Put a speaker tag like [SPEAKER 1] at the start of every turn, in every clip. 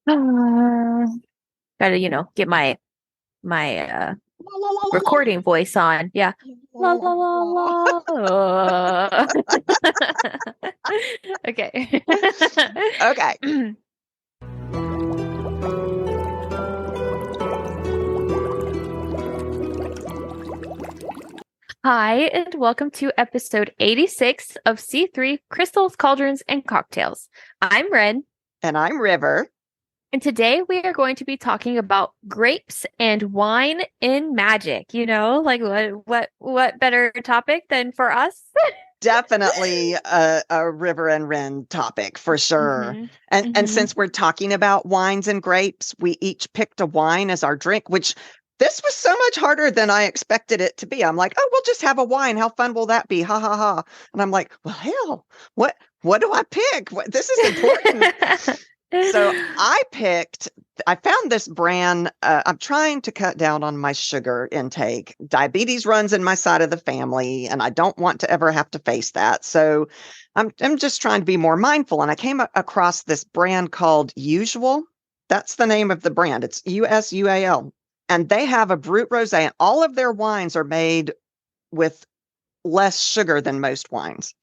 [SPEAKER 1] Uh, gotta, get my
[SPEAKER 2] La, la, la, la, la.
[SPEAKER 1] recording voice on. Yeah.
[SPEAKER 2] La,
[SPEAKER 1] La
[SPEAKER 2] la,
[SPEAKER 1] la
[SPEAKER 2] la,
[SPEAKER 1] la la. Okay.
[SPEAKER 2] la. Okay.
[SPEAKER 1] Hi, and welcome to episode 86 of C3 Crystals, Cauldrons, and Cocktails. I'm Wren,
[SPEAKER 2] And I'm River.
[SPEAKER 1] and today we are going to be talking about grapes and wine in magic. Like what better topic than for us?
[SPEAKER 2] Definitely a River and Wren topic for sure.
[SPEAKER 1] hmm
[SPEAKER 2] And
[SPEAKER 1] hmm
[SPEAKER 2] since we're talking about wines and grapes, we each picked a wine as our drink, which this was so much harder than I expected it to be. I'm like, oh, we'll just have a wine. How fun will that be? Ha ha ha. And I'm like, well, hell, what do I pick? This is important. So I found this brand. I'm trying to cut down on my sugar intake. Diabetes runs in my side of the family, and I don't want to ever have to face that. So I'm just trying to be more mindful. And I came across this brand called Usual. That's the name of the brand. It's Usual. And they have a Brut Rosé, and all of their wines are made with less sugar than most wines.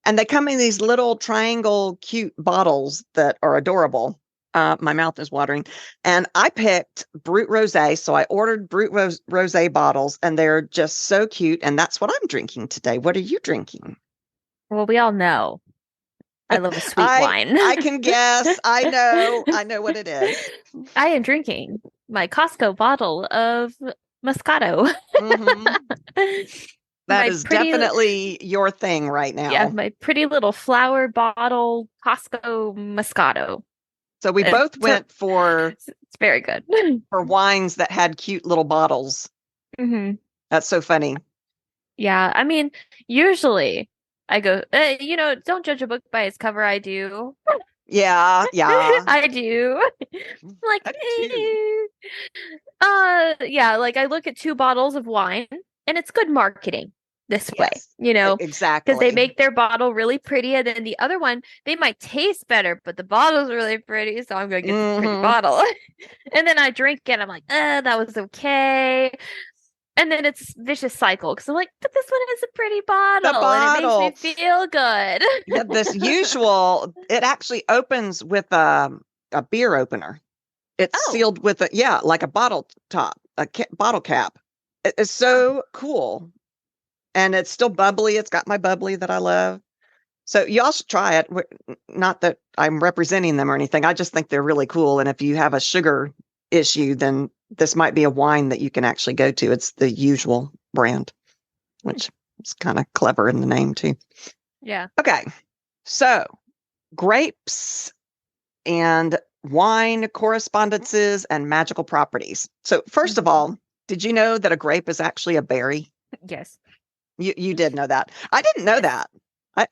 [SPEAKER 2] And they come in these little triangle cute bottles that are adorable. My mouth is watering. And I picked Brut Rosé. So I ordered Brut Rosé bottles, and they're just so cute. And that's what I'm drinking today. What are you drinking?
[SPEAKER 1] Well, we all know I love a sweet
[SPEAKER 2] I
[SPEAKER 1] wine.
[SPEAKER 2] I can guess. I know what it is.
[SPEAKER 1] I am drinking my Costco bottle of Moscato.
[SPEAKER 2] hmm That
[SPEAKER 1] My
[SPEAKER 2] is
[SPEAKER 1] pretty,
[SPEAKER 2] definitely your thing right
[SPEAKER 1] yeah,
[SPEAKER 2] now.
[SPEAKER 1] my pretty little flower bottle Costco Moscato.
[SPEAKER 2] So we both
[SPEAKER 1] So
[SPEAKER 2] went for
[SPEAKER 1] it's very good.
[SPEAKER 2] wines that had cute little bottles.
[SPEAKER 1] hmm
[SPEAKER 2] That's so funny.
[SPEAKER 1] Yeah, I mean, usually I go, don't judge a book by its cover. I do.
[SPEAKER 2] Yeah, yeah.
[SPEAKER 1] I do. Like,
[SPEAKER 2] I do too.
[SPEAKER 1] yeah, like I look at two bottles of wine and it's good marketing this way,
[SPEAKER 2] Yes,
[SPEAKER 1] because they
[SPEAKER 2] exactly.
[SPEAKER 1] make their bottle really pretty and then the other one, they might taste better, but the bottle's really pretty, so I'm gonna get this pretty
[SPEAKER 2] hmm
[SPEAKER 1] bottle. And then I drink it, I'm like, that was okay. And then it's vicious cycle because I'm like, but this one is a pretty
[SPEAKER 2] The
[SPEAKER 1] bottle and it makes me
[SPEAKER 2] bottle.
[SPEAKER 1] feel good.
[SPEAKER 2] Yeah, this Usual, it actually opens with a beer opener. It's
[SPEAKER 1] Oh,
[SPEAKER 2] sealed with like a bottle top, bottle cap. It's
[SPEAKER 1] huh.
[SPEAKER 2] so cool. And it's still bubbly. It's got my bubbly that I love. So y'all should try it. Not that I'm representing them or anything. I just think they're really cool. And if you have a sugar issue, then this might be a wine that you can actually go to. It's the Usual brand, which is kind of clever in the name too.
[SPEAKER 1] Yeah.
[SPEAKER 2] Okay. So grapes and wine correspondences and magical properties. So first of
[SPEAKER 1] hmm
[SPEAKER 2] all, did you know that a grape is actually a berry?
[SPEAKER 1] Yes.
[SPEAKER 2] You did know that. I didn't know
[SPEAKER 1] Yes.
[SPEAKER 2] that.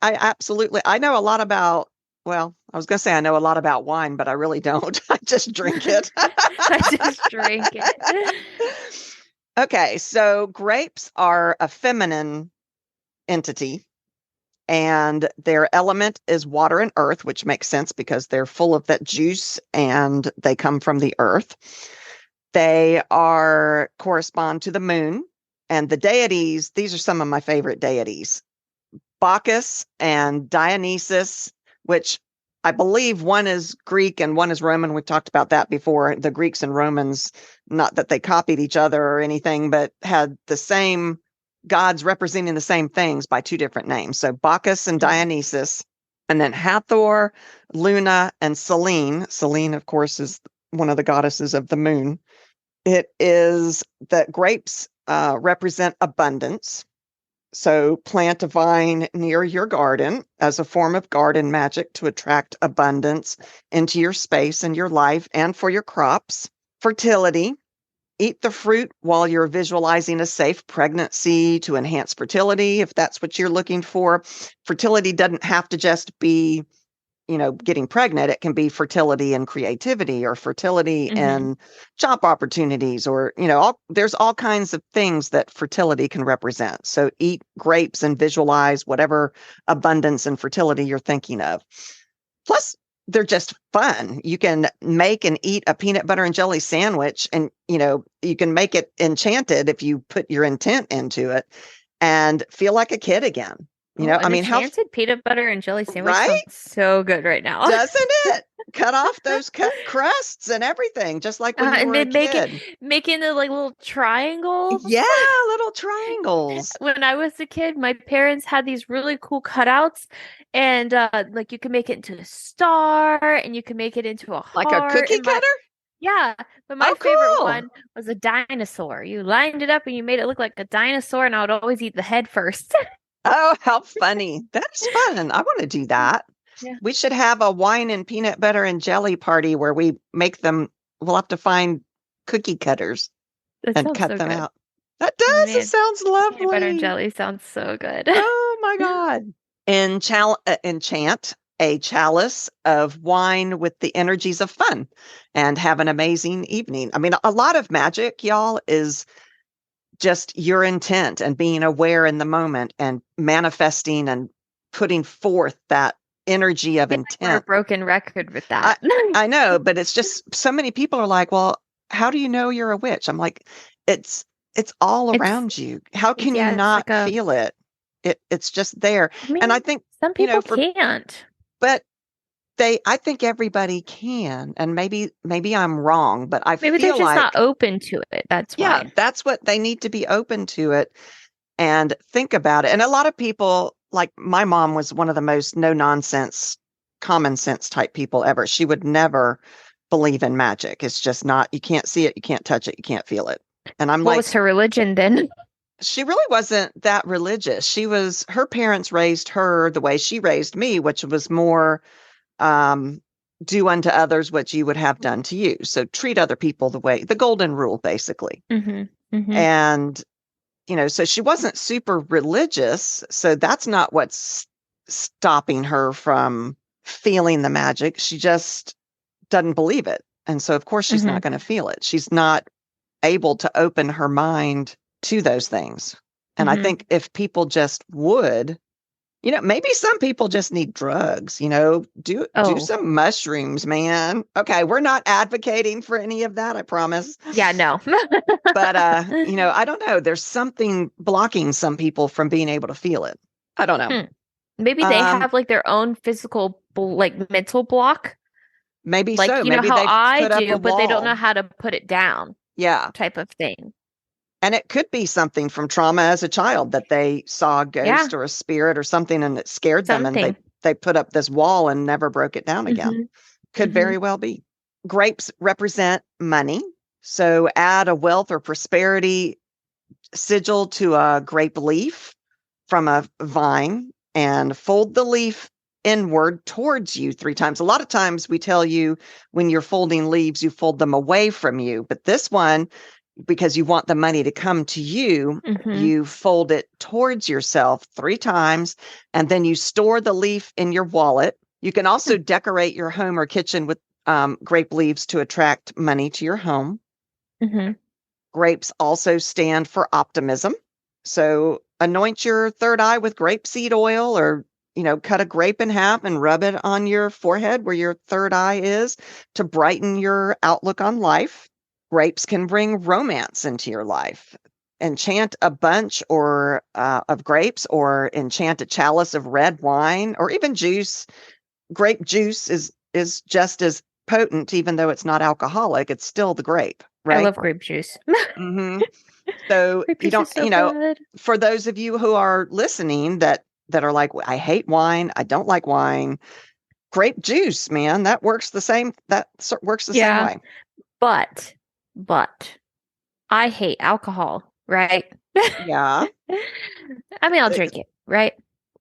[SPEAKER 2] I absolutely I know a lot about well, I was going to say I know a lot about wine, but I really don't. I just drink it.
[SPEAKER 1] I just drink it.
[SPEAKER 2] Okay, so grapes are a feminine entity, and their element is water and earth, which makes sense because they're full of that juice and they come from the earth. They are correspond to the moon, and the deities, these are some of my favorite deities. Bacchus and Dionysus, which I believe one is Greek and one is Roman. We've talked about that before. The Greeks and Romans, not that they copied each other or anything, but had the same gods representing the same things by two different names. So Bacchus and
[SPEAKER 1] Mhm.
[SPEAKER 2] Dionysus, and then Hathor, Luna, and Selene. Selene, of course, is one of the goddesses of the moon. It is that grapes represent abundance. So plant a vine near your garden as a form of garden magic to attract abundance into your space and your life and for your crops. Fertility. Eat the fruit while you're visualizing a safe pregnancy to enhance fertility, if that's what you're looking for. Fertility doesn't have to just be getting pregnant. It can be fertility and creativity or fertility
[SPEAKER 1] hmm
[SPEAKER 2] and job opportunities or, there's all kinds of things that fertility can represent. So eat grapes and visualize whatever abundance and fertility you're thinking of. Plus, they're just fun. You can make and eat a peanut butter and jelly sandwich, and you can make it enchanted if you put your intent into it and feel like a kid again.
[SPEAKER 1] Oh,
[SPEAKER 2] I
[SPEAKER 1] an
[SPEAKER 2] mean, how
[SPEAKER 1] enchanted peanut butter and jelly sandwich
[SPEAKER 2] right?
[SPEAKER 1] sounds so good right now.
[SPEAKER 2] Doesn't it? Cut off those cut crusts and everything, just like when you
[SPEAKER 1] And
[SPEAKER 2] were a
[SPEAKER 1] then
[SPEAKER 2] kid.
[SPEAKER 1] making the like little triangles.
[SPEAKER 2] Yeah, little triangles.
[SPEAKER 1] When I was a kid, my parents had these really cool cutouts, and like you can make it into a star, and you can make it into a
[SPEAKER 2] Like a
[SPEAKER 1] heart.
[SPEAKER 2] cookie
[SPEAKER 1] And
[SPEAKER 2] cutter?
[SPEAKER 1] yeah, but my
[SPEAKER 2] Oh,
[SPEAKER 1] favorite
[SPEAKER 2] cool.
[SPEAKER 1] one was a dinosaur. You lined it up and you made it look like a dinosaur, and I would always eat the head first.
[SPEAKER 2] Oh, how funny. That is fun. I want to do that.
[SPEAKER 1] Yeah,
[SPEAKER 2] We should have a wine and peanut butter and jelly party where we make them. We'll have to find cookie cutters
[SPEAKER 1] that
[SPEAKER 2] and
[SPEAKER 1] sounds
[SPEAKER 2] cut
[SPEAKER 1] so
[SPEAKER 2] them
[SPEAKER 1] good.
[SPEAKER 2] out. That
[SPEAKER 1] Oh
[SPEAKER 2] does. It
[SPEAKER 1] man,
[SPEAKER 2] sounds
[SPEAKER 1] peanut butter and
[SPEAKER 2] lovely.
[SPEAKER 1] jelly sounds so good.
[SPEAKER 2] Oh my God. Enchant a chalice of wine with the energies of fun and have an amazing evening. I mean, a lot of magic, y'all, is just your intent and being aware in the moment and manifesting and putting forth that energy of
[SPEAKER 1] I feel like we're a
[SPEAKER 2] intent.
[SPEAKER 1] broken record with
[SPEAKER 2] I,
[SPEAKER 1] that.
[SPEAKER 2] I know, but it's just so many people are like, well, how do you know you're a witch? I'm like, it's it's all
[SPEAKER 1] It's
[SPEAKER 2] around you. How can you
[SPEAKER 1] yeah, it's
[SPEAKER 2] not
[SPEAKER 1] like a
[SPEAKER 2] feel it? It's just there.
[SPEAKER 1] I
[SPEAKER 2] And I
[SPEAKER 1] mean,
[SPEAKER 2] think,
[SPEAKER 1] some
[SPEAKER 2] you know,
[SPEAKER 1] people
[SPEAKER 2] for
[SPEAKER 1] can't.
[SPEAKER 2] but I think everybody can. And maybe I'm wrong, but I
[SPEAKER 1] Maybe they're
[SPEAKER 2] feel
[SPEAKER 1] just not
[SPEAKER 2] like,
[SPEAKER 1] open to it. That's
[SPEAKER 2] yeah,
[SPEAKER 1] why.
[SPEAKER 2] that's what they need to be open to it and think about it. And a lot of people, like my mom was one of the most no nonsense, common sense type people ever. She would never believe in magic. It's just not, you can't see it, you can't touch it, you can't feel it. And I'm
[SPEAKER 1] What
[SPEAKER 2] like,
[SPEAKER 1] was her religion then?
[SPEAKER 2] she really wasn't that religious. Her parents raised her the way she raised me, which was more um, do unto others what you would have done to you. So treat other people the golden rule, basically.
[SPEAKER 1] Mm-hmm. Mm-hmm.
[SPEAKER 2] And so she wasn't super religious. So that's not what's stopping her from feeling the magic. She just doesn't believe it. And so, of course, she's
[SPEAKER 1] Mm-hmm.
[SPEAKER 2] not going to feel it. She's not able to open her mind to those things. And I
[SPEAKER 1] Mm-hmm.
[SPEAKER 2] think if people just would, maybe some people just need drugs, do
[SPEAKER 1] Oh,
[SPEAKER 2] some mushrooms, man. Okay, we're not advocating for any of that, I promise.
[SPEAKER 1] yeah, no.
[SPEAKER 2] But I don't know. There's something blocking some people from being able to feel it. I don't know.
[SPEAKER 1] Hmm. Maybe they
[SPEAKER 2] Um,
[SPEAKER 1] have like their own physical, like mental block,
[SPEAKER 2] maybe
[SPEAKER 1] like
[SPEAKER 2] so.
[SPEAKER 1] you know
[SPEAKER 2] Maybe
[SPEAKER 1] how
[SPEAKER 2] they've
[SPEAKER 1] I
[SPEAKER 2] put up a
[SPEAKER 1] do, but they don't know
[SPEAKER 2] wall.
[SPEAKER 1] how to put it down,
[SPEAKER 2] Yeah.
[SPEAKER 1] type of thing.
[SPEAKER 2] And it could be something from trauma as a child that they saw a
[SPEAKER 1] Yeah,
[SPEAKER 2] ghost or a spirit or something and it scared them and they
[SPEAKER 1] something.
[SPEAKER 2] they put up this wall and never broke it down again.
[SPEAKER 1] Mm-hmm.
[SPEAKER 2] Could
[SPEAKER 1] Mm-hmm.
[SPEAKER 2] very well be. Grapes represent money. So add a wealth or prosperity sigil to a grape leaf from a vine and fold the leaf inward towards you 3 times. A lot of times we tell you when you're folding leaves, you fold them away from you. But this one, because you want the money to come to you,
[SPEAKER 1] Mm-hmm.
[SPEAKER 2] you fold it towards yourself 3 times and then you store the leaf in your wallet. You can also decorate your home or kitchen with grape leaves to attract money to your home.
[SPEAKER 1] Mm-hmm.
[SPEAKER 2] Grapes also stand for optimism. So anoint your third eye with grapeseed oil or, cut a grape in half and rub it on your forehead where your third eye is to brighten your outlook on life. Grapes can bring romance into your life. Enchant a bunch or of grapes or enchant a chalice of red wine or even juice. Grape juice is just as potent, even though it's not alcoholic. It's still the grape,
[SPEAKER 1] I
[SPEAKER 2] right?
[SPEAKER 1] love grape juice.
[SPEAKER 2] Hmm. So
[SPEAKER 1] Grape
[SPEAKER 2] you
[SPEAKER 1] juice
[SPEAKER 2] don't,
[SPEAKER 1] is so good.
[SPEAKER 2] for those of you who are listening that are like, I hate wine, I don't like wine. Grape juice, man, that works the same. Works the same
[SPEAKER 1] Yeah,
[SPEAKER 2] way.
[SPEAKER 1] but but I hate alcohol, right?
[SPEAKER 2] Yeah.
[SPEAKER 1] I mean, I'll drink it, right?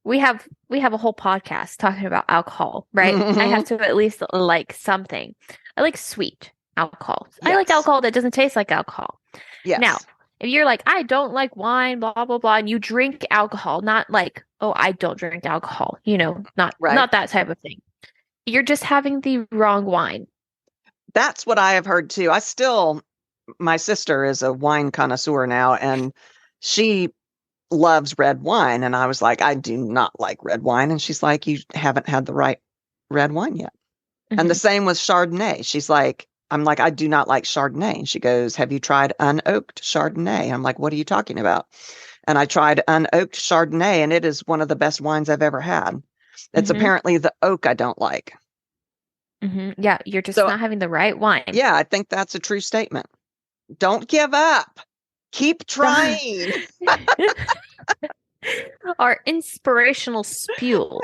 [SPEAKER 1] We have a whole podcast talking about alcohol, right? I have to at least like something. I like sweet alcohol. I like
[SPEAKER 2] Yes.
[SPEAKER 1] alcohol that doesn't taste like alcohol. Now,
[SPEAKER 2] Yes.
[SPEAKER 1] if you're like, I don't like wine, blah blah blah, and you drink alcohol, not like, oh, I don't drink alcohol, not
[SPEAKER 2] Right.
[SPEAKER 1] not that type of thing. You're just having the wrong wine.
[SPEAKER 2] That's what I have heard too. My sister is a wine connoisseur now, and she loves red wine. And I was like, I do not like red wine. And she's like, you haven't had the right red wine yet. And the
[SPEAKER 1] Mhm.
[SPEAKER 2] same with Chardonnay. She's like, I'm like, I do not like Chardonnay. And she goes, have you tried unoaked Chardonnay? I'm like, what are you talking about? And I tried unoaked Chardonnay, and it is one of the best wines I've ever had. It's
[SPEAKER 1] Mhm.
[SPEAKER 2] apparently the oak I don't like.
[SPEAKER 1] Mhm. Yeah, you're just
[SPEAKER 2] So,
[SPEAKER 1] not having the right wine.
[SPEAKER 2] yeah, I think that's a true statement. Don't give up. Keep trying.
[SPEAKER 1] Our inspirational spew.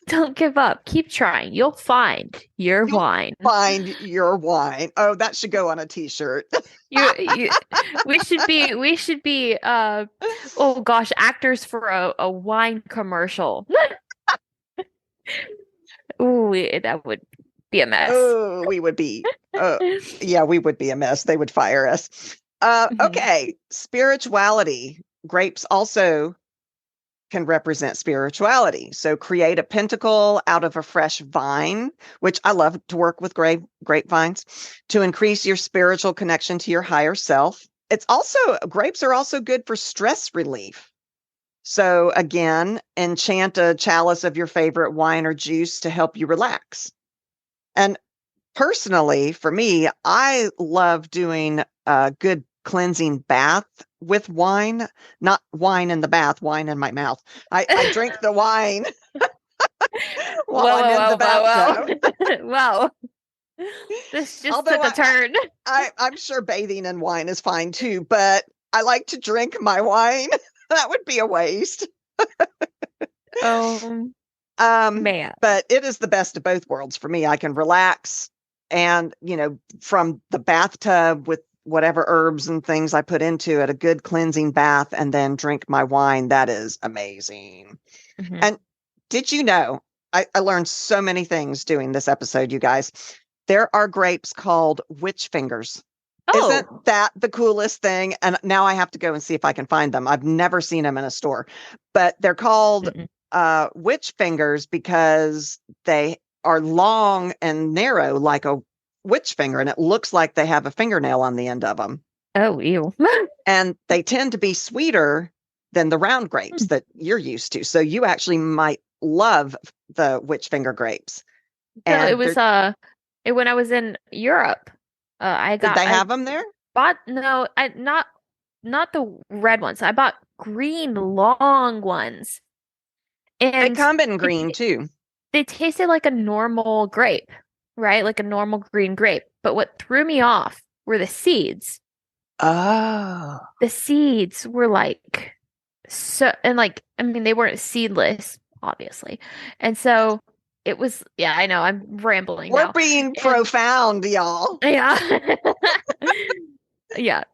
[SPEAKER 1] Don't give up. Keep trying. You'll find your
[SPEAKER 2] You'll
[SPEAKER 1] wine.
[SPEAKER 2] find your wine. Oh, that should go on a t-shirt.
[SPEAKER 1] You we should be oh gosh, actors for a wine commercial. Ooh, that would be a mess.
[SPEAKER 2] Oh, we would be, yeah, we would be a mess. They would fire us.
[SPEAKER 1] Mhm.
[SPEAKER 2] Okay. Spirituality. Grapes also can represent spirituality. So create a pentacle out of a fresh vine, which I love to work with grapevines to increase your spiritual connection to your higher self. It's also, grapes are also good for stress relief. So again, enchant a chalice of your favorite wine or juice to help you relax. And personally, for me, I love doing a good cleansing bath with wine, not wine in the bath, wine in my mouth. I drink the wine while
[SPEAKER 1] Whoa,
[SPEAKER 2] I'm in the
[SPEAKER 1] whoa, whoa,
[SPEAKER 2] bathtub.
[SPEAKER 1] whoa, whoa. This just
[SPEAKER 2] Although
[SPEAKER 1] took a turn.
[SPEAKER 2] I'm sure bathing in wine is fine too, but I like to drink my wine. That would be a waste.
[SPEAKER 1] Oh
[SPEAKER 2] Um,
[SPEAKER 1] man.
[SPEAKER 2] but it is the best of both worlds for me. I can relax and, from the bathtub with whatever herbs and things I put into it, a good cleansing bath, and then drink my wine. That is amazing.
[SPEAKER 1] Mhm.
[SPEAKER 2] And did you know, I learned so many things doing this episode, you guys. There are grapes called witch fingers. Isn't
[SPEAKER 1] Oh.
[SPEAKER 2] that the coolest thing? And now I have to go and see if I can find them. I've never seen them in a store, but they're called
[SPEAKER 1] Mm-mm.
[SPEAKER 2] witch fingers because they are long and narrow like a witch finger, and it looks like they have a fingernail on the end of them.
[SPEAKER 1] Oh, ew.
[SPEAKER 2] And they tend to be sweeter than the round grapes that you're used to. So you actually might love the witch finger grapes.
[SPEAKER 1] No, it
[SPEAKER 2] And
[SPEAKER 1] was when I was in Europe.
[SPEAKER 2] did they
[SPEAKER 1] I
[SPEAKER 2] have them there?
[SPEAKER 1] bought no, I not the red ones. I bought green long ones.
[SPEAKER 2] They
[SPEAKER 1] And
[SPEAKER 2] come in
[SPEAKER 1] it,
[SPEAKER 2] green too.
[SPEAKER 1] they tasted like a normal grape, right? Like a normal green grape. But what threw me off were the seeds.
[SPEAKER 2] Oh.
[SPEAKER 1] The seeds were like so, and like, I mean, they weren't seedless, obviously. And so it was, yeah, I know, I'm rambling
[SPEAKER 2] We're
[SPEAKER 1] now.
[SPEAKER 2] being
[SPEAKER 1] And
[SPEAKER 2] profound, y'all.
[SPEAKER 1] yeah. Yeah.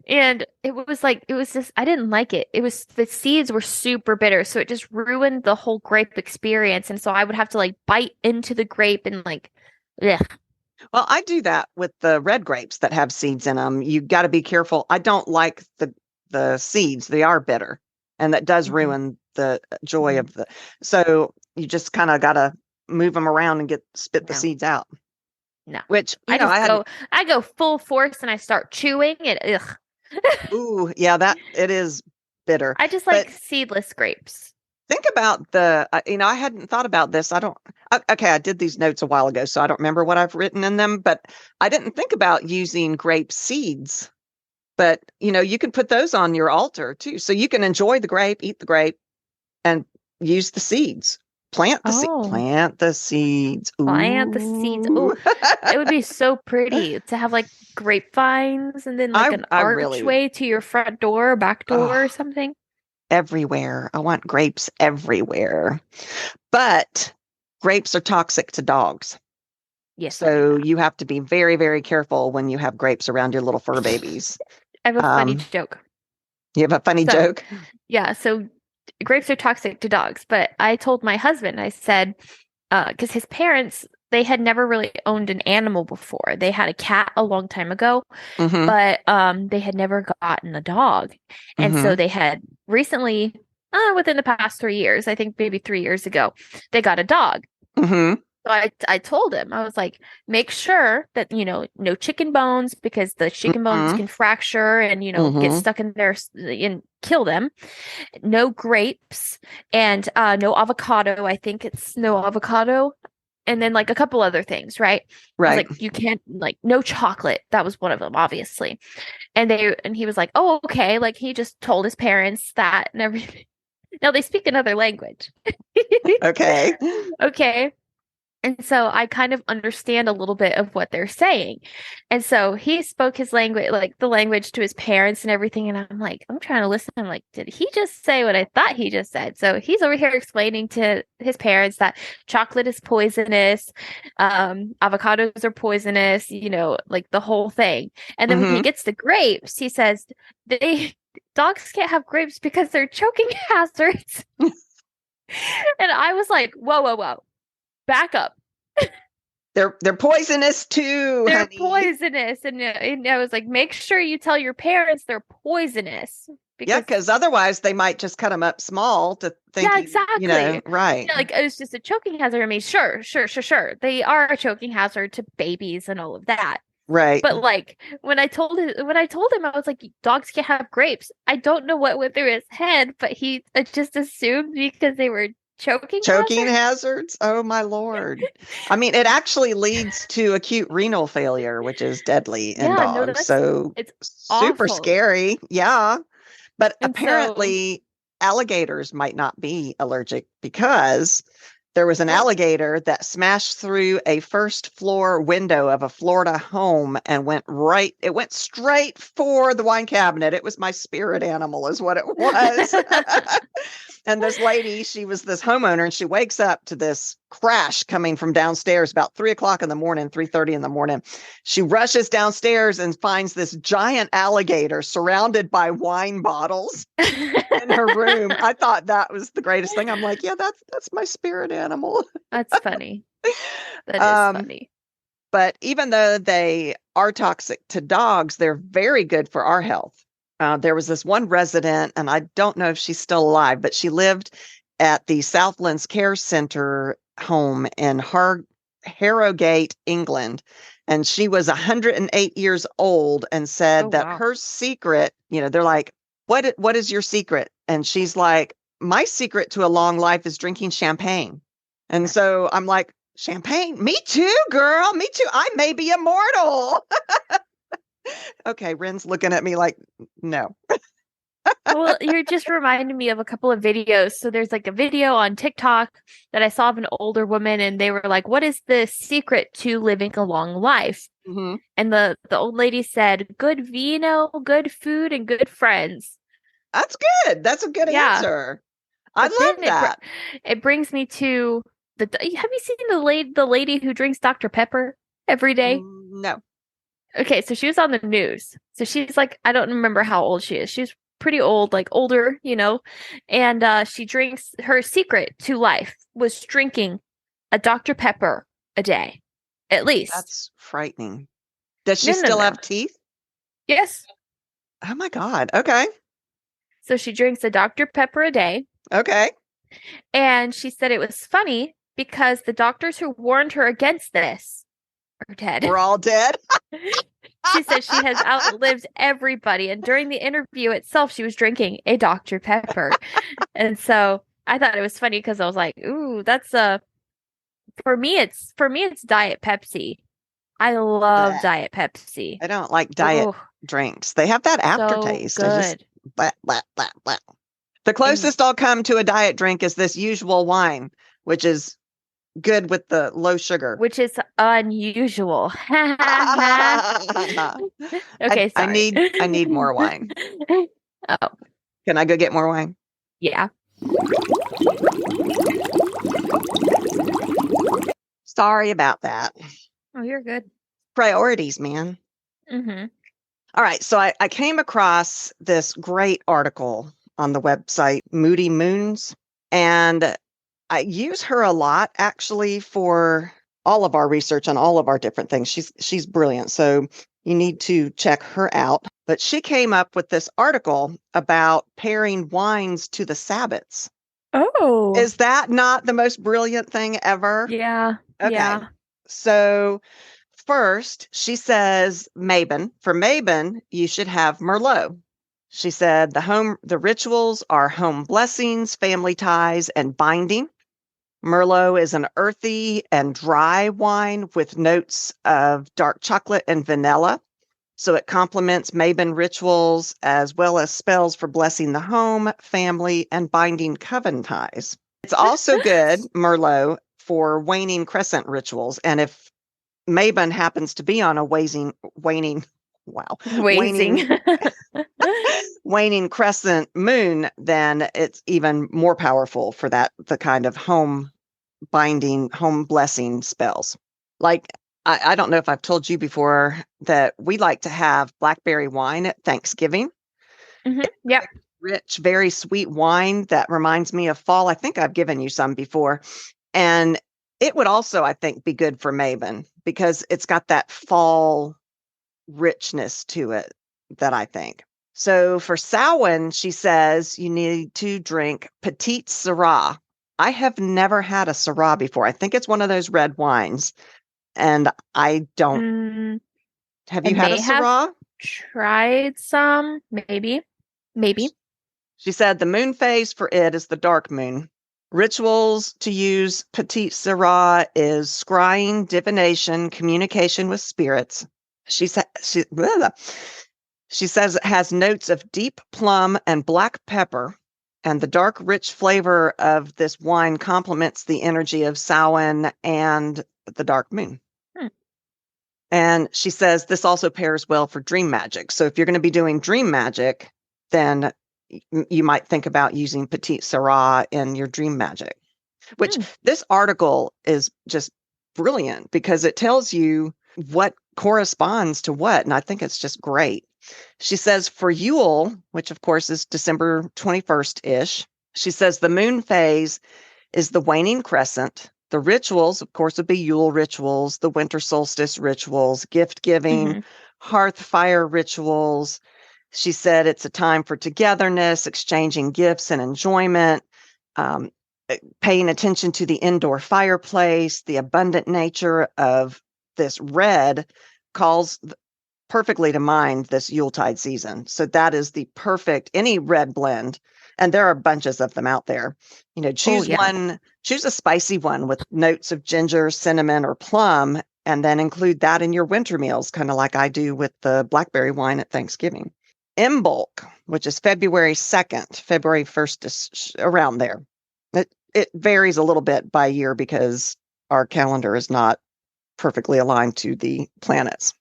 [SPEAKER 1] And it was just, I didn't like it. It was, the seeds were super bitter. So it just ruined the whole grape experience. And so I would have to like bite into the grape and like, yeah.
[SPEAKER 2] Well, I do that with the red grapes that have seeds in them. You got to be careful. I don't like the seeds. They are bitter, and that does
[SPEAKER 1] Mhm.
[SPEAKER 2] ruin the joy
[SPEAKER 1] Mhm.
[SPEAKER 2] of the. So you just kind of got to move them around and spit the
[SPEAKER 1] No,
[SPEAKER 2] seeds out.
[SPEAKER 1] no.
[SPEAKER 2] Which,
[SPEAKER 1] I just
[SPEAKER 2] I hadn't.
[SPEAKER 1] I go full force and I start chewing and ugh.
[SPEAKER 2] Ooh, yeah, that it is bitter.
[SPEAKER 1] I just
[SPEAKER 2] But
[SPEAKER 1] like seedless grapes.
[SPEAKER 2] think about I hadn't thought about this. Okay, I did these notes a while ago, so I don't remember what I've written in them, but I didn't think about using grape seeds. But, you can put those on your altar too. So you can enjoy the grape, eat the grape, and use the seeds.
[SPEAKER 1] Oh,
[SPEAKER 2] Plant the seeds.
[SPEAKER 1] plant the seeds.
[SPEAKER 2] Ooh.
[SPEAKER 1] Oh, it would be so pretty to have like grapevines and then like an
[SPEAKER 2] I really,
[SPEAKER 1] archway to your front door, back door or
[SPEAKER 2] oh,
[SPEAKER 1] something.
[SPEAKER 2] everywhere. I want grapes everywhere. But grapes are toxic to dogs.
[SPEAKER 1] Yes, I know
[SPEAKER 2] So
[SPEAKER 1] that.
[SPEAKER 2] you have to be very, very careful when you have grapes around your little fur babies.
[SPEAKER 1] I have a funny
[SPEAKER 2] Um,
[SPEAKER 1] joke.
[SPEAKER 2] you have a funny
[SPEAKER 1] So,
[SPEAKER 2] joke?
[SPEAKER 1] yeah, so grapes are toxic to dogs, but I told my husband, I said, because his parents, they had never really owned an animal before. They had a cat a long time ago,
[SPEAKER 2] Mm-hmm.
[SPEAKER 1] but they had never gotten a dog. And so
[SPEAKER 2] Mm-hmm.
[SPEAKER 1] they had recently, within the past 3 years, I think maybe 3 years ago, they got a dog.
[SPEAKER 2] Mm-hmm.
[SPEAKER 1] So I told him, I was like, make sure that, no chicken bones because the chicken bones
[SPEAKER 2] Mm-hmm.
[SPEAKER 1] can fracture and, get
[SPEAKER 2] Mm-hmm.
[SPEAKER 1] stuck in there and kill them. No grapes and no avocado. I think it's no avocado. and then like a couple other things, right? I was
[SPEAKER 2] Right.
[SPEAKER 1] like, you can't like no chocolate. That was one of them, obviously. And he was like, oh, okay. Like he just told his parents that and everything. No, they speak another language.
[SPEAKER 2] Okay.
[SPEAKER 1] Okay. And so I kind of understand a little bit of what they're saying. And so he spoke his language, like the language to his parents and everything. And I'm like, I'm trying to listen. I'm like, did he just say what I thought he just said? So he's over here explaining to his parents that chocolate is poisonous, avocados are poisonous, like the whole thing. And then when he
[SPEAKER 2] Mm-hmm.
[SPEAKER 1] gets to grapes, he says, dogs can't have grapes because they're choking hazards. And I was like, whoa, whoa, whoa, back up.
[SPEAKER 2] They're poisonous too,
[SPEAKER 1] They're
[SPEAKER 2] honey.
[SPEAKER 1] poisonous. And I was like, make sure you tell your parents they're poisonous.
[SPEAKER 2] Yeah,
[SPEAKER 1] Because,
[SPEAKER 2] because otherwise they might just cut them up small to think,
[SPEAKER 1] yeah,
[SPEAKER 2] you know,
[SPEAKER 1] exactly.
[SPEAKER 2] right.
[SPEAKER 1] Yeah, like it's just a choking hazard. I mean, sure, sure, sure, sure. They are a choking hazard to babies and all of that.
[SPEAKER 2] Right.
[SPEAKER 1] But like when I told him, I was like, dogs can't have grapes. I don't know what went through his head, but he just assumed because they were choking
[SPEAKER 2] Choking
[SPEAKER 1] hazards.
[SPEAKER 2] hazards? Oh my Lord. I mean, it actually leads to acute renal failure, which is deadly in
[SPEAKER 1] Yeah, no,
[SPEAKER 2] dogs. So
[SPEAKER 1] it's
[SPEAKER 2] super
[SPEAKER 1] awful.
[SPEAKER 2] scary. Yeah. But
[SPEAKER 1] And so,
[SPEAKER 2] apparently alligators might not be allergic because there was an
[SPEAKER 1] oh,
[SPEAKER 2] alligator that smashed through a first floor window of a Florida home and it went straight for the wine cabinet. It was my spirit animal, is what it was. And this lady, she was this homeowner, and she wakes up to this crash coming from downstairs about 3 o'clock in the morning, 3:30 in the morning. She rushes downstairs and finds this giant alligator surrounded by wine bottles in her room. I thought that was the greatest thing. I'm like, yeah, that's my spirit animal.
[SPEAKER 1] that's funny. That is
[SPEAKER 2] Um,
[SPEAKER 1] funny.
[SPEAKER 2] but even though they are toxic to dogs, they're very good for our health. There was this one resident, and I don't know if she's still alive, but she lived at the Southlands Care Center home in Harrogate, England. And she was 108 years old and
[SPEAKER 1] Oh
[SPEAKER 2] said that
[SPEAKER 1] wow.
[SPEAKER 2] her secret, they're like, what is your secret? And she's like, my secret to a long life is drinking champagne. And so I'm like, champagne? Me too, girl. Me too. I may be immortal. Okay, Wren's looking at me like, no.
[SPEAKER 1] Well, you're just reminding me of a couple of videos. So there's like a video on TikTok that I saw of an older woman, and they were like, "What is the secret to living a long life?"
[SPEAKER 2] Hmm.
[SPEAKER 1] And the old lady said, "Good vino, good food, and good friends."
[SPEAKER 2] That's good. That's a good
[SPEAKER 1] Yeah,
[SPEAKER 2] answer. I
[SPEAKER 1] but then
[SPEAKER 2] love that.
[SPEAKER 1] it brings me to have you seen the lady who drinks Dr. Pepper every day?
[SPEAKER 2] No.
[SPEAKER 1] Okay, so she was on the news. So she's like, I don't remember how old she is. She's pretty old, like older, and she drinks her secret to life was drinking a Dr. Pepper a day, at least.
[SPEAKER 2] That's frightening. Does she
[SPEAKER 1] No, no,
[SPEAKER 2] still
[SPEAKER 1] no.
[SPEAKER 2] have teeth?
[SPEAKER 1] Yes.
[SPEAKER 2] Oh my God. Okay.
[SPEAKER 1] So she drinks a Dr. Pepper a day.
[SPEAKER 2] Okay.
[SPEAKER 1] And she said it was funny because the doctors who warned her against this are dead.
[SPEAKER 2] We're all dead.
[SPEAKER 1] She said she has outlived everybody. And during the interview itself, she was drinking a Dr. Pepper. And so I thought it was funny because I was like, ooh, that's for me it's Diet Pepsi. I love
[SPEAKER 2] Blech.
[SPEAKER 1] Diet Pepsi.
[SPEAKER 2] I don't like diet
[SPEAKER 1] Oh,
[SPEAKER 2] drinks. They have that
[SPEAKER 1] so
[SPEAKER 2] aftertaste. I just
[SPEAKER 1] good.
[SPEAKER 2] blah, blah, blah, blah. The
[SPEAKER 1] And
[SPEAKER 2] closest I'll come to a diet drink is this usual wine, which is good with the low sugar.
[SPEAKER 1] which is unusual.
[SPEAKER 2] I,
[SPEAKER 1] Okay,
[SPEAKER 2] I
[SPEAKER 1] sorry.
[SPEAKER 2] need I need more wine.
[SPEAKER 1] Oh,
[SPEAKER 2] Can I go get more wine?
[SPEAKER 1] yeah.
[SPEAKER 2] Sorry about that.
[SPEAKER 1] Oh, you're good.
[SPEAKER 2] Priorities, man.
[SPEAKER 1] Mm-hmm.
[SPEAKER 2] All right. So I came across this great article on the website, Moody Moons, and I use her a lot actually for all of our research on all of our different things. She's brilliant. So you need to check her out. But she came up with this article about pairing wines to the Sabbats.
[SPEAKER 1] Oh,
[SPEAKER 2] Is that not the most brilliant thing ever?
[SPEAKER 1] yeah.
[SPEAKER 2] Okay.
[SPEAKER 1] Yeah.
[SPEAKER 2] So first, she says Mabon. For Mabon, you should have Merlot. She said the rituals are home blessings, family ties, and binding. Merlot is an earthy and dry wine with notes of dark chocolate and vanilla. So it complements Mabon rituals as well as spells for blessing the home, family, and binding coven ties. It's also good, Merlot, for waning Crescent rituals. And if Mabon happens to be on a waning
[SPEAKER 1] Wazing.
[SPEAKER 2] waning crescent moon, then it's even more powerful for the kind of home binding, home blessing spells. Like, I don't know if I've told you before that we like to have blackberry wine at Thanksgiving.
[SPEAKER 1] Yep.
[SPEAKER 2] Rich, very sweet wine that reminds me of fall. I think I've given you some before. And it would also, I think, be good for Mabon because it's got that fall richness to it that I think. So for Samhain, she says you need to drink Petite Syrah. I have never had a Syrah before. I think it's one of those red wines. And I don't. Have you had a Syrah?
[SPEAKER 1] Tried some, maybe.
[SPEAKER 2] She said the moon phase for it is the dark moon. Rituals to use Petite Syrah is scrying, divination, communication with spirits. She says it has notes of deep plum and black pepper, and the dark, rich flavor of this wine complements the energy of Samhain and the dark moon. And she says this also pairs well for dream magic. So if you're going to be doing dream magic, then you might think about using Petite Syrah in your dream magic, which this article is just brilliant because it tells you what corresponds to what. And I think it's just great. She says for Yule, which of course is December 21st-ish, she says the moon phase is the waning crescent. The rituals, of course, would be Yule rituals, the winter solstice rituals, gift giving, hearth fire rituals. She said it's a time for togetherness, exchanging gifts and enjoyment, paying attention to the indoor fireplace. The abundant nature of this red calls perfectly to mind this Yuletide season. So that is the perfect, any red blend. And there are bunches of them out there. Choose one, choose a spicy one with notes of ginger, cinnamon, or plum, and then include that in your winter meals, kind of like I do with the blackberry wine at Thanksgiving. Imbolc, which is February 2nd, February 1st is around there. It varies a little bit by year because our calendar is not perfectly aligned to the planets.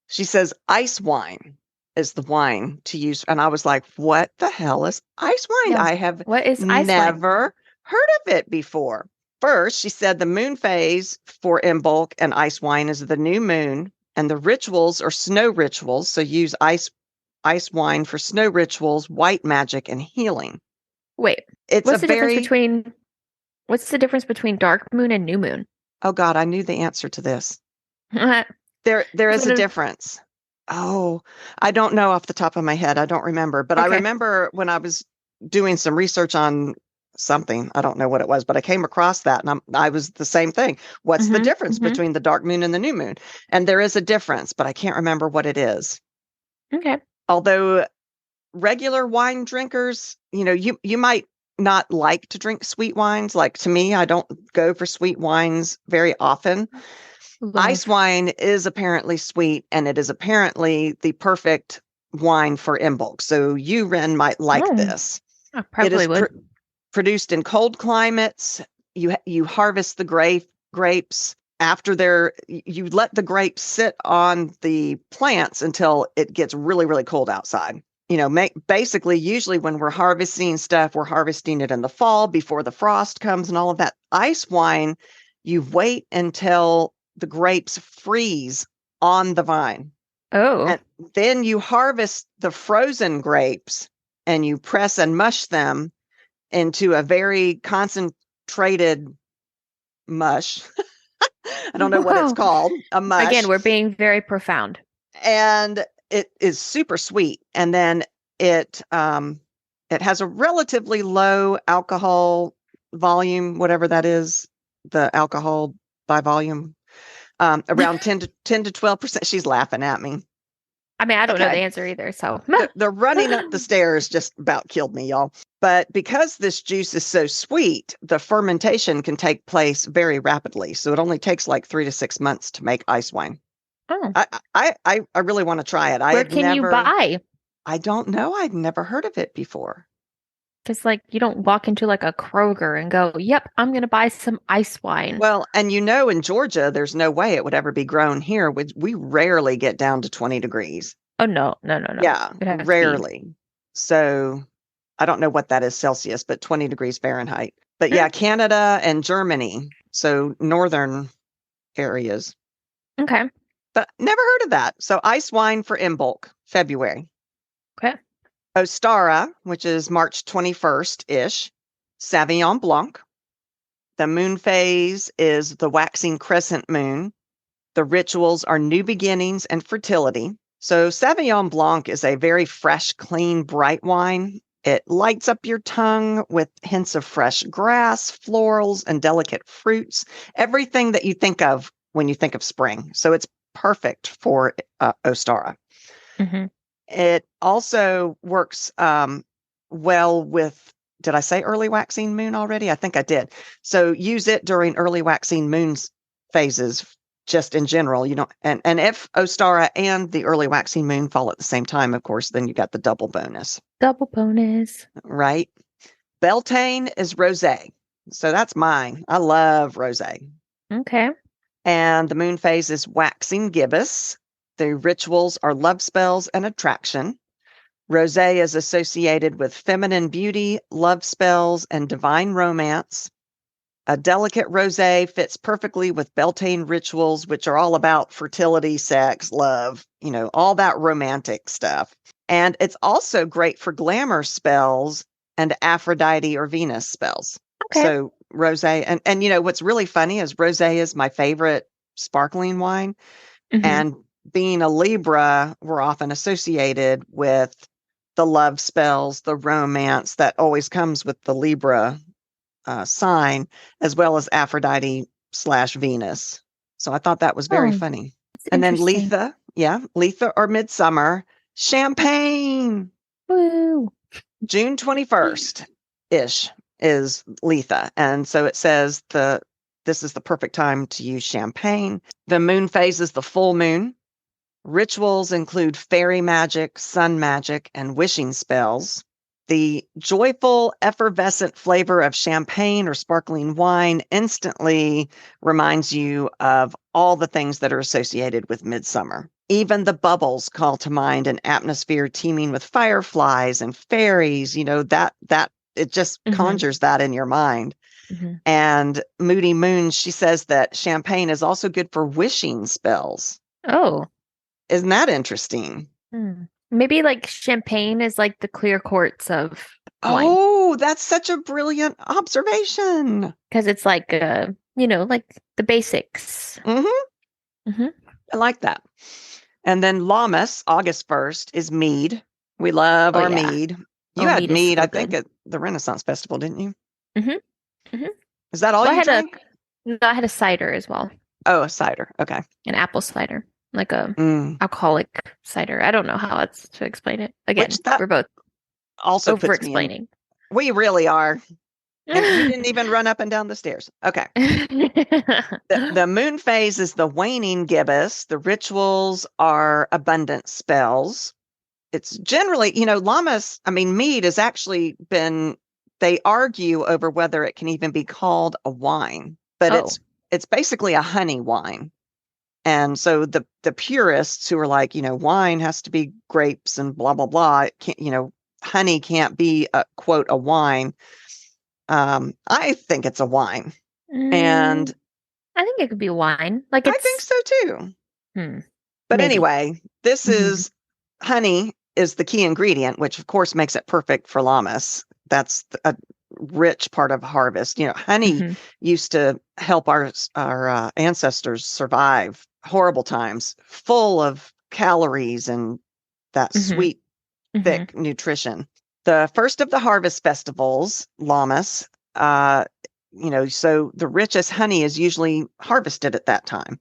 [SPEAKER 2] She says ice wine is the wine to use. And I was like, what the hell is ice wine?
[SPEAKER 1] Yeah.
[SPEAKER 2] I have
[SPEAKER 1] what is ice
[SPEAKER 2] never heard of it before. First, she said the moon phase for Imbolc and ice wine is the new moon, and the rituals are snow rituals. So use ice wine for snow rituals, white magic, and healing.
[SPEAKER 1] Wait, what's the difference between dark moon and new moon?
[SPEAKER 2] Oh God, I knew the answer to this. There is a difference. Oh, I don't know off the top of my head. I don't remember, but I remember when I was doing some research on something, I don't know what it was, but I came across that and I was the same thing. What's the difference between the dark moon and the new moon? And there is a difference, but I can't remember what it is.
[SPEAKER 1] Okay.
[SPEAKER 2] Although regular wine drinkers, you might not like to drink sweet wines. Like to me, I don't go for sweet wines very often. Ice wine is apparently sweet, and it is apparently the perfect wine for Imbolc. So you, Wren, might like this.
[SPEAKER 1] I probably would.
[SPEAKER 2] Produced in cold climates. You harvest the grapes after you let the grapes sit on the plants until it gets really, really cold outside. Basically, usually when we're harvesting stuff, we're harvesting it in the fall before the frost comes and all of that. Ice wine, you wait until the grapes freeze on the vine.
[SPEAKER 1] Oh.
[SPEAKER 2] And then you harvest the frozen grapes and you press and mush them into a very concentrated mush. I don't know what it's called. A mush.
[SPEAKER 1] Again, we're being very profound.
[SPEAKER 2] And it is super sweet. And then it has a relatively low alcohol volume, whatever that is, the alcohol by volume. Around 10 to 12%. She's laughing at me.
[SPEAKER 1] I mean, I don't know the
[SPEAKER 2] Okay.
[SPEAKER 1] answer either. So,
[SPEAKER 2] The running up the stairs just about killed me, y'all. But because this juice is so sweet, the fermentation can take place very rapidly. So it only takes like 3 to 6 months to make ice wine.
[SPEAKER 1] oh,
[SPEAKER 2] I really want to try it.
[SPEAKER 1] where can you buy?
[SPEAKER 2] I don't know. I'd never heard of it before.
[SPEAKER 1] Because like you don't walk into like a Kroger and go, "Yep, I'm gonna buy some ice wine."
[SPEAKER 2] Well, and in Georgia, there's no way it would ever be grown here. We rarely get down to 20 degrees.
[SPEAKER 1] Oh no, no, no, no.
[SPEAKER 2] Yeah,
[SPEAKER 1] It has to be.
[SPEAKER 2] rarely. So I don't know what that is Celsius, but 20 degrees Fahrenheit. But
[SPEAKER 1] Mm,
[SPEAKER 2] yeah, Canada and Germany, so northern areas.
[SPEAKER 1] okay.
[SPEAKER 2] But never heard of that. So ice wine for in bulk, February.
[SPEAKER 1] Okay.
[SPEAKER 2] Ostara, which is March 21st-ish. Sauvignon Blanc. The moon phase is the waxing crescent moon. The rituals are new beginnings and fertility. So Sauvignon Blanc is a very fresh, clean, bright wine. It lights up your tongue with hints of fresh grass, florals, and delicate fruits. Everything that you think of when you think of spring. So it's perfect for Ostara.
[SPEAKER 1] Hmm.
[SPEAKER 2] It also works well with, did I say early waxing moon already? I think I did. So use it during early waxing moons phases, just in general, and if Ostara and the early waxing moon fall at the same time, of course, then you got the double bonus,
[SPEAKER 1] Double bonus.
[SPEAKER 2] right? Beltane is rosé. So that's mine. I love rosé.
[SPEAKER 1] Okay.
[SPEAKER 2] And the moon phase is waxing gibbous. The rituals are love spells and attraction. Rosé is associated with feminine beauty, love spells, and divine romance. A delicate rosé fits perfectly with Beltane rituals, which are all about fertility, sex, love, all that romantic stuff. And it's also great for glamour spells and Aphrodite or Venus spells.
[SPEAKER 1] Okay.
[SPEAKER 2] So rosé, and what's really funny is rosé is my favorite sparkling wine.
[SPEAKER 1] Hmm.
[SPEAKER 2] And being a Libra, we're often associated with the love spells, the romance that always comes with the Libra sign, as well as Aphrodite/Venus. So I thought that was very
[SPEAKER 1] Oh,
[SPEAKER 2] funny.
[SPEAKER 1] it's
[SPEAKER 2] And then
[SPEAKER 1] interesting.
[SPEAKER 2] Letha or Midsummer, Champagne,
[SPEAKER 1] Woo.
[SPEAKER 2] June 21st-ish is Letha. And so it says this is the perfect time to use champagne. The moon phase is the full moon. Rituals include fairy magic, sun magic, and wishing spells. The joyful, effervescent flavor of champagne or sparkling wine instantly reminds you of all the things that are associated with midsummer. Even the bubbles call to mind an atmosphere teeming with fireflies and fairies, that it just conjures that in your mind.
[SPEAKER 1] Hmm.
[SPEAKER 2] And Moody Moon, she says that champagne is also good for wishing spells.
[SPEAKER 1] Oh.
[SPEAKER 2] Isn't that interesting?
[SPEAKER 1] Hmm. Maybe like champagne is like the clear quartz of wine
[SPEAKER 2] Oh, that's such a brilliant observation.
[SPEAKER 1] because it's like like the basics.
[SPEAKER 2] Hmm.
[SPEAKER 1] Hmm.
[SPEAKER 2] I like that. And then Lammas, August 1st, is mead. We love
[SPEAKER 1] Oh
[SPEAKER 2] our
[SPEAKER 1] yeah.
[SPEAKER 2] mead. You
[SPEAKER 1] Oh,
[SPEAKER 2] had
[SPEAKER 1] meat is
[SPEAKER 2] mead,
[SPEAKER 1] so
[SPEAKER 2] I think,
[SPEAKER 1] good.
[SPEAKER 2] at the Renaissance Festival, didn't you?
[SPEAKER 1] Hmm. Hmm.
[SPEAKER 2] Is that all
[SPEAKER 1] Well,
[SPEAKER 2] you drank?
[SPEAKER 1] I had a cider as well,
[SPEAKER 2] Oh, a cider. Okay.
[SPEAKER 1] an apple cider, like a
[SPEAKER 2] Mm.
[SPEAKER 1] alcoholic cider. I don't know how else to explain it.
[SPEAKER 2] Which
[SPEAKER 1] Again,
[SPEAKER 2] that
[SPEAKER 1] we're both
[SPEAKER 2] also
[SPEAKER 1] over
[SPEAKER 2] puts me in.
[SPEAKER 1] explaining.
[SPEAKER 2] We really are. And you didn't even run up and down the stairs. Okay. The moon phase is the waning gibbous. The rituals are abundant spells. It's generally, mead has actually they argue over whether it can even be called a wine, but
[SPEAKER 1] Oh,
[SPEAKER 2] it's basically a honey wine. And so the purists who are like, wine has to be grapes and blah, blah, blah. It can't, honey can't be a quote, a wine. I think it's a wine. And
[SPEAKER 1] mm, I think it could be wine. Like
[SPEAKER 2] I think
[SPEAKER 1] it's,
[SPEAKER 2] so too.
[SPEAKER 1] hmm,
[SPEAKER 2] But
[SPEAKER 1] maybe.
[SPEAKER 2] anyway, this
[SPEAKER 1] Hmm.
[SPEAKER 2] is honey is the key ingredient, which of course makes it perfect for llamas. That's a rich part of harvest. Honey
[SPEAKER 1] Hmm.
[SPEAKER 2] used to help our ancestors survive horrible times, full of calories and that
[SPEAKER 1] Hmm.
[SPEAKER 2] sweet,
[SPEAKER 1] Hmm.
[SPEAKER 2] thick nutrition. The first of the harvest festivals, llamas, so the richest honey is usually harvested at that time.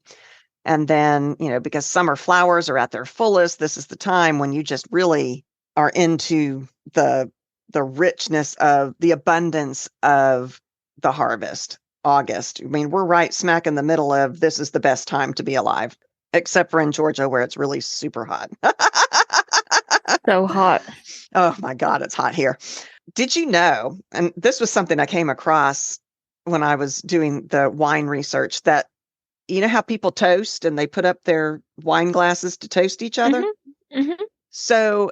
[SPEAKER 2] And then, because summer flowers are at their fullest, this is the time when you just really are into the richness of the abundance of the harvest. August. I mean, we're right smack in the middle of this is the best time to be alive, except for in Georgia where it's really super hot.
[SPEAKER 1] So hot.
[SPEAKER 2] Oh my God, it's hot here. Did you know, and this was something I came across when I was doing the wine research, that you know how people toast and they put up their wine glasses to toast each other? So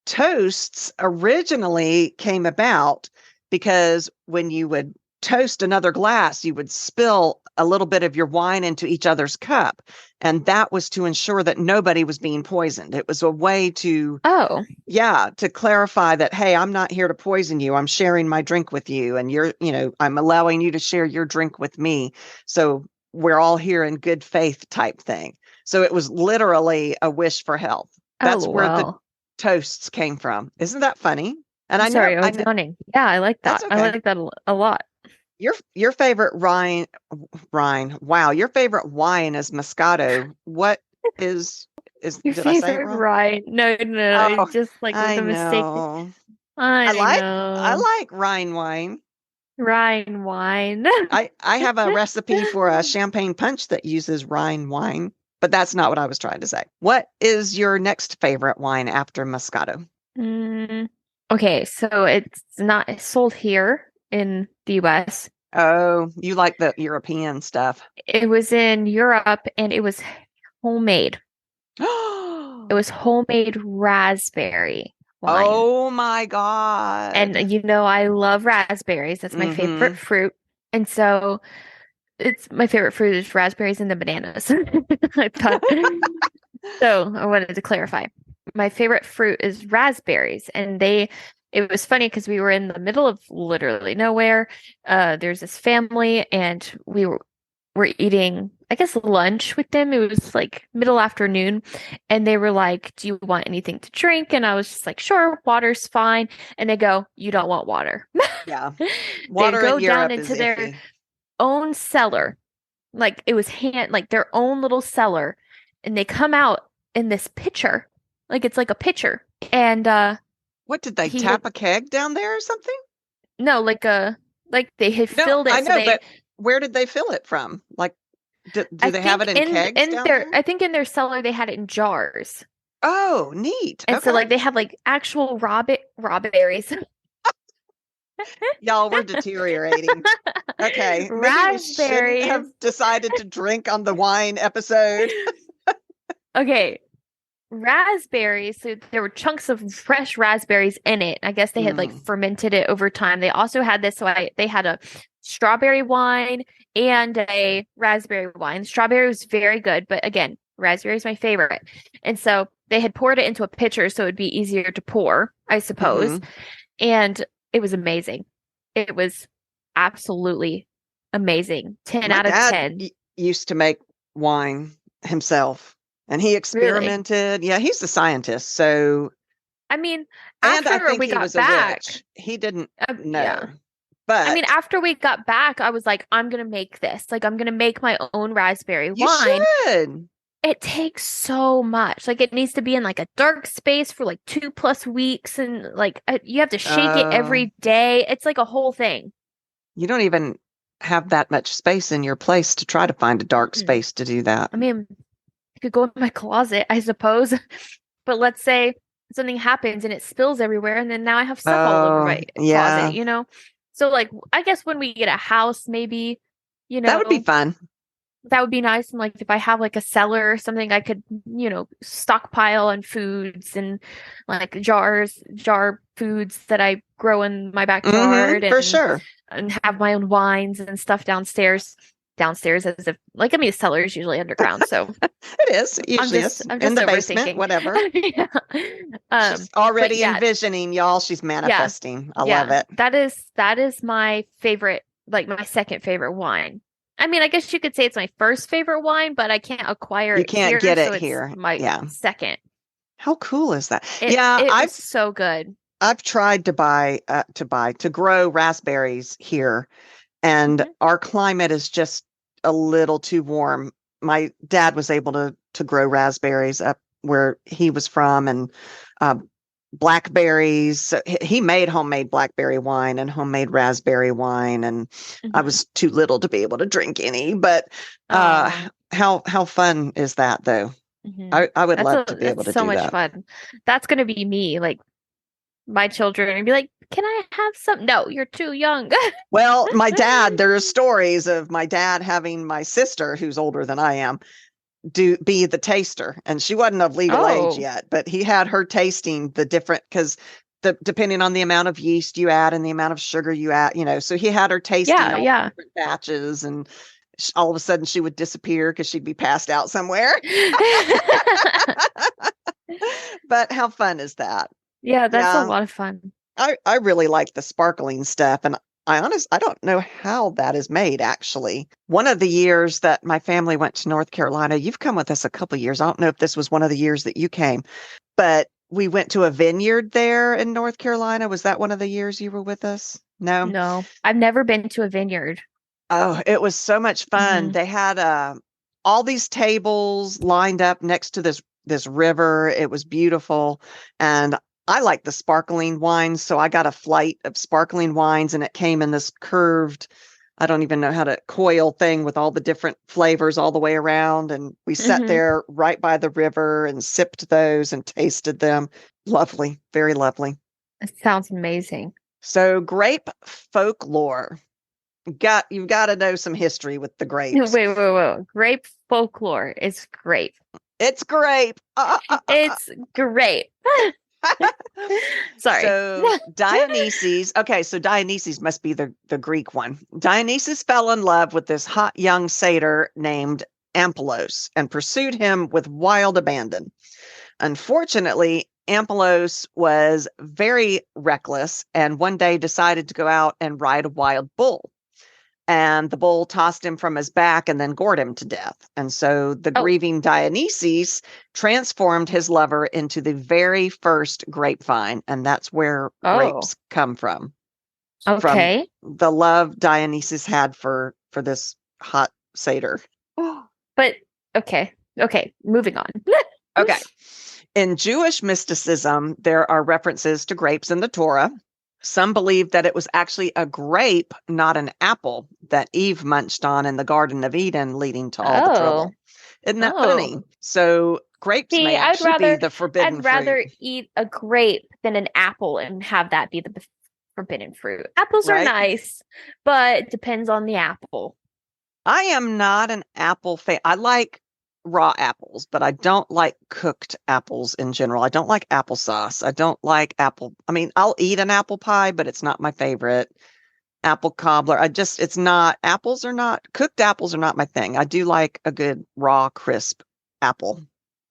[SPEAKER 2] toasts originally came about because when you would toast another glass, you would spill a little bit of your wine into each other's cup. And that was to ensure that nobody was being poisoned. It was a way to, to clarify that, hey, I'm not here to poison you. I'm sharing my drink with you. And I'm allowing you to share your drink with me. So we're all here in good faith type thing. So it was literally a wish for health. That's where the toasts came from. Isn't that funny? And
[SPEAKER 1] I was yawning. Yeah, I like that. Okay. I like that a lot.
[SPEAKER 2] Your favorite wine. Wow, your favorite wine is Moscato. What is
[SPEAKER 1] your
[SPEAKER 2] did
[SPEAKER 1] favorite
[SPEAKER 2] I say it wrong?
[SPEAKER 1] Rhine? No,
[SPEAKER 2] Oh,
[SPEAKER 1] just like the mistake.
[SPEAKER 2] I like Rhine wine.
[SPEAKER 1] Rhine wine.
[SPEAKER 2] I have a recipe for a champagne punch that uses Rhine wine, but that's not what I was trying to say. What is your next favorite wine after Moscato?
[SPEAKER 1] Okay, so it's not sold here in the US.
[SPEAKER 2] Oh, you like the European stuff.
[SPEAKER 1] It was in Europe and it was homemade. It was homemade raspberry wine.
[SPEAKER 2] Oh my God.
[SPEAKER 1] And I love raspberries. That's my favorite fruit. And so it's my favorite fruit is raspberries and the bananas. I thought. So I wanted to clarify. My favorite fruit is raspberries. And it was funny because we were in the middle of literally nowhere. There's this family and we were eating, I guess, lunch with them. It was like middle afternoon. And they were like, do you want anything to drink? And I was just like, sure, water's fine. And they go, you don't want water.
[SPEAKER 2] Yeah. Water
[SPEAKER 1] they go
[SPEAKER 2] in Europe
[SPEAKER 1] down into their
[SPEAKER 2] iffy.
[SPEAKER 1] Own cellar. Like it was like their own little cellar. And they come out in this pitcher. Like it's like a pitcher. And
[SPEAKER 2] what did they tap a keg down there or something?
[SPEAKER 1] No, like they had filled it.
[SPEAKER 2] I know, but where did they fill it from? Like, do they have it in kegs down there?
[SPEAKER 1] I think in their cellar they had it in jars.
[SPEAKER 2] Oh, neat.
[SPEAKER 1] And so like they have like actual raspberries.
[SPEAKER 2] Y'all, we're deteriorating. Okay,
[SPEAKER 1] raspberries.
[SPEAKER 2] Maybe we shouldn't have decided to drink on the wine episode.
[SPEAKER 1] Okay. Raspberries, so there were chunks of fresh raspberries in it. I guess they had like fermented it over time. They also had this, they had a strawberry wine and a raspberry wine. Strawberry was very good, but again, raspberry is my favorite. And so they had poured it into a pitcher so it'd be easier to pour, I suppose. And it was amazing. It was absolutely amazing. 10 out of 10.
[SPEAKER 2] Used to make wine himself. And he experimented. Really? Yeah, he's a scientist. So,
[SPEAKER 1] I mean, after we got back,
[SPEAKER 2] he didn't know.
[SPEAKER 1] Yeah.
[SPEAKER 2] But
[SPEAKER 1] I mean, after we got back, I was like, I'm gonna make this. Like, I'm gonna make my own raspberry wine.
[SPEAKER 2] You should.
[SPEAKER 1] It takes so much. Like, it needs to be in like a dark space for like 2+ weeks, and like you have to shake it every day. It's like a whole thing.
[SPEAKER 2] You don't even have that much space in your place to try to find a dark space to do that.
[SPEAKER 1] I mean, could go in my closet, I suppose. But let's say something happens and it spills everywhere, and then now I have stuff all over my closet, So like, I guess when we get a house, maybe,
[SPEAKER 2] that would be fun.
[SPEAKER 1] That would be nice. And like, if I have like a cellar or something, I could, stockpile on foods and like jar foods that I grow in my backyard.
[SPEAKER 2] For sure.
[SPEAKER 1] And have my own wines and stuff downstairs as if the cellar is usually underground, so
[SPEAKER 2] it is usually I'm just in the basement, whatever. She's already envisioning, y'all. She's manifesting. I love it.
[SPEAKER 1] That is my favorite, like my second favorite wine. I mean, I guess you could say it's my first favorite wine, but I can't acquire it.
[SPEAKER 2] You can't get it here.
[SPEAKER 1] My second.
[SPEAKER 2] How cool is that?
[SPEAKER 1] It's so good.
[SPEAKER 2] I've tried to grow raspberries here. And our climate is just a little too warm my dad was able to grow raspberries up where he was from, and blackberries. So he made homemade blackberry wine and homemade raspberry wine, and I
[SPEAKER 1] Hmm.
[SPEAKER 2] was too little to be able to drink any. But
[SPEAKER 1] Oh.
[SPEAKER 2] how fun is that, though?
[SPEAKER 1] Hmm.
[SPEAKER 2] I would love to be able
[SPEAKER 1] That's
[SPEAKER 2] to
[SPEAKER 1] so
[SPEAKER 2] do
[SPEAKER 1] much
[SPEAKER 2] that.
[SPEAKER 1] fun. That's gonna be me, like my children, and be like, "Can I have some?" No, you're too young.
[SPEAKER 2] Well, my dad, there are stories of my dad having my sister, who's older than I am, do be the taster, and she wasn't of legal age
[SPEAKER 1] Oh,
[SPEAKER 2] yet, but he had her tasting the different, because depending on the amount of yeast you add and the amount of sugar you add, so he had her tasting
[SPEAKER 1] yeah,
[SPEAKER 2] all the
[SPEAKER 1] yeah.
[SPEAKER 2] different batches, and all of a sudden she would disappear because she'd be passed out somewhere. But how fun is that?
[SPEAKER 1] Yeah, that's a
[SPEAKER 2] Yeah,
[SPEAKER 1] lot of fun.
[SPEAKER 2] I really like the sparkling stuff, and I don't know how that is made, actually. One of the years that my family went to North Carolina, you've come with us a couple years. I don't know if this was one of the years that you came, but we went to a vineyard there in North Carolina. Was that one of the years you were with us? No.
[SPEAKER 1] No, I've never been to a vineyard.
[SPEAKER 2] Oh, it was so much fun.
[SPEAKER 1] Hmm.
[SPEAKER 2] They had all these tables lined up next to this river. It was beautiful, and I like the sparkling wines, so I got a flight of sparkling wines, and it came in this curved, I don't even know how to coil thing with all the different flavors all the way around. And we sat
[SPEAKER 1] Hmm.
[SPEAKER 2] there right by the river and sipped those and tasted them. Lovely, very lovely.
[SPEAKER 1] It sounds amazing.
[SPEAKER 2] So grape folklore. You've got to know some history with the
[SPEAKER 1] Wait,
[SPEAKER 2] grapes.
[SPEAKER 1] wait, wait. Grape folklore is great.
[SPEAKER 2] It's grape.
[SPEAKER 1] It's great. Sorry.
[SPEAKER 2] So Dionysus, okay, so Dionysus must be the Greek one. Dionysus fell in love with this hot young satyr named Ampelos and pursued him with wild abandon. Unfortunately, Ampelos was very reckless and one day decided to go out and ride a wild bull, and the bull tossed him from his back and then gored him to death. And so the
[SPEAKER 1] Oh,
[SPEAKER 2] grieving Dionysus transformed his lover into the very first grapevine, and that's where
[SPEAKER 1] oh,
[SPEAKER 2] grapes come from
[SPEAKER 1] okay.
[SPEAKER 2] the love Dionysus had for this hot satyr.
[SPEAKER 1] But okay, okay, moving on.
[SPEAKER 2] Okay. In Jewish mysticism, there are references to grapes in the Torah. Some believe that it was actually a grape, not an apple, that Eve munched on in the Garden of Eden, leading to all the
[SPEAKER 1] Oh,
[SPEAKER 2] trouble. Isn't that funny?
[SPEAKER 1] oh.
[SPEAKER 2] So grapes
[SPEAKER 1] See,
[SPEAKER 2] may actually be the forbidden
[SPEAKER 1] I'd
[SPEAKER 2] fruit,
[SPEAKER 1] rather eat a grape than an apple and have that be the forbidden fruit. Apples are
[SPEAKER 2] right?
[SPEAKER 1] nice, but it depends on the apple.
[SPEAKER 2] I am not an apple fan. I like raw apples, but I don't like cooked apples in general. I don't like applesauce. I don't like apple. I mean, I'll eat an apple pie, but it's not my favorite. Apple cobbler. It's not, cooked apples are not my thing. I do like a good raw, crisp apple.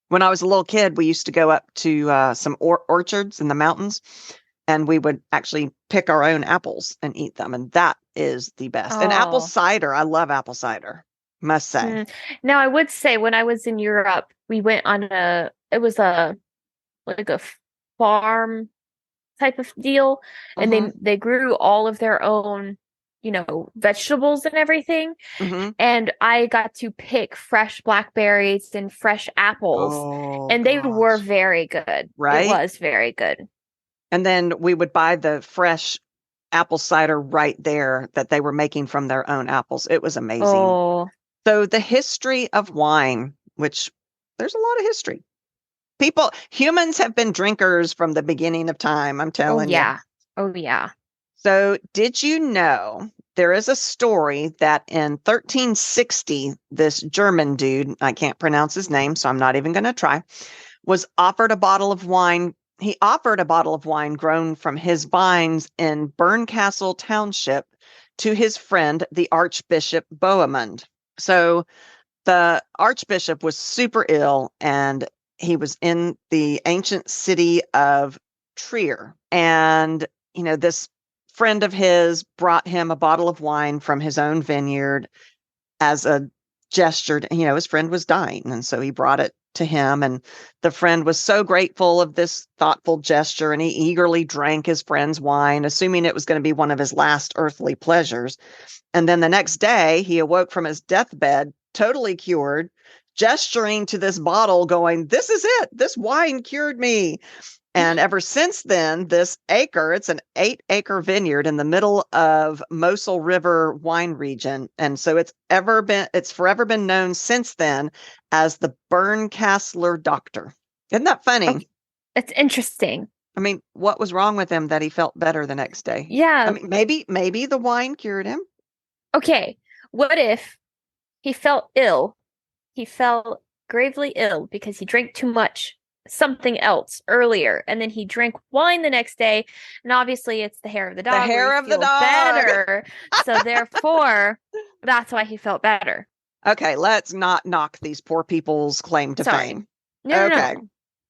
[SPEAKER 2] When I was a little kid, we used to go up to some orchards in the mountains, and we would actually pick our own apples and eat them. And that is the best. And apple
[SPEAKER 1] Oh.
[SPEAKER 2] cider, I love apple cider, must say.
[SPEAKER 1] Mm. Now I would say when I was in Europe, we went on it was a like a farm type of deal, and
[SPEAKER 2] Hmm.
[SPEAKER 1] they grew all of their own, vegetables and everything.
[SPEAKER 2] Hmm.
[SPEAKER 1] And I got to pick fresh blackberries and fresh apples,
[SPEAKER 2] Oh,
[SPEAKER 1] and they were
[SPEAKER 2] gosh.
[SPEAKER 1] very good. It
[SPEAKER 2] Right?
[SPEAKER 1] was very good.
[SPEAKER 2] And then we would buy the fresh apple cider right there that they were making from their own apples. It was amazing.
[SPEAKER 1] Oh,
[SPEAKER 2] So the history of wine, which there's a lot of history. Humans have been drinkers from the beginning of time, I'm
[SPEAKER 1] oh
[SPEAKER 2] telling you.
[SPEAKER 1] yeah. Oh yeah.
[SPEAKER 2] So did you know there is a story that in 1360, this German dude, I can't pronounce his name, so I'm not even going to try, was offered a bottle of wine. He offered a bottle of wine grown from his vines in Berncastle Township to his friend, the Archbishop Bohemund. So the Archbishop was super ill, and he was in the ancient city of Trier. And, this friend of his brought him a bottle of wine from his own vineyard as a gesture. His friend was dying, and so he brought it to him. And the friend was so grateful of this thoughtful gesture, and he eagerly drank his friend's wine, assuming it was going to be one of his last earthly pleasures. And then the next day, he awoke from his deathbed, totally cured, gesturing to this bottle going, this is it. This wine cured me. And ever since then, this acre, it's an 8-acre vineyard in the middle of Mosel River wine region. And so it's forever been known since then as the Bernkasseler Doctor. Isn't that funny?
[SPEAKER 1] Okay. It's interesting.
[SPEAKER 2] I mean, what was wrong with him that he felt better the next day?
[SPEAKER 1] Yeah.
[SPEAKER 2] I mean, maybe the wine cured him.
[SPEAKER 1] Okay. What if he felt ill? He felt gravely ill because he drank too much something else earlier, and then he drank wine the next day, and obviously it's the hair of the dog.
[SPEAKER 2] The hair of the dog.
[SPEAKER 1] Better. So therefore, that's why he felt better.
[SPEAKER 2] Okay, let's not knock these poor people's claim to fame.
[SPEAKER 1] No,
[SPEAKER 2] okay.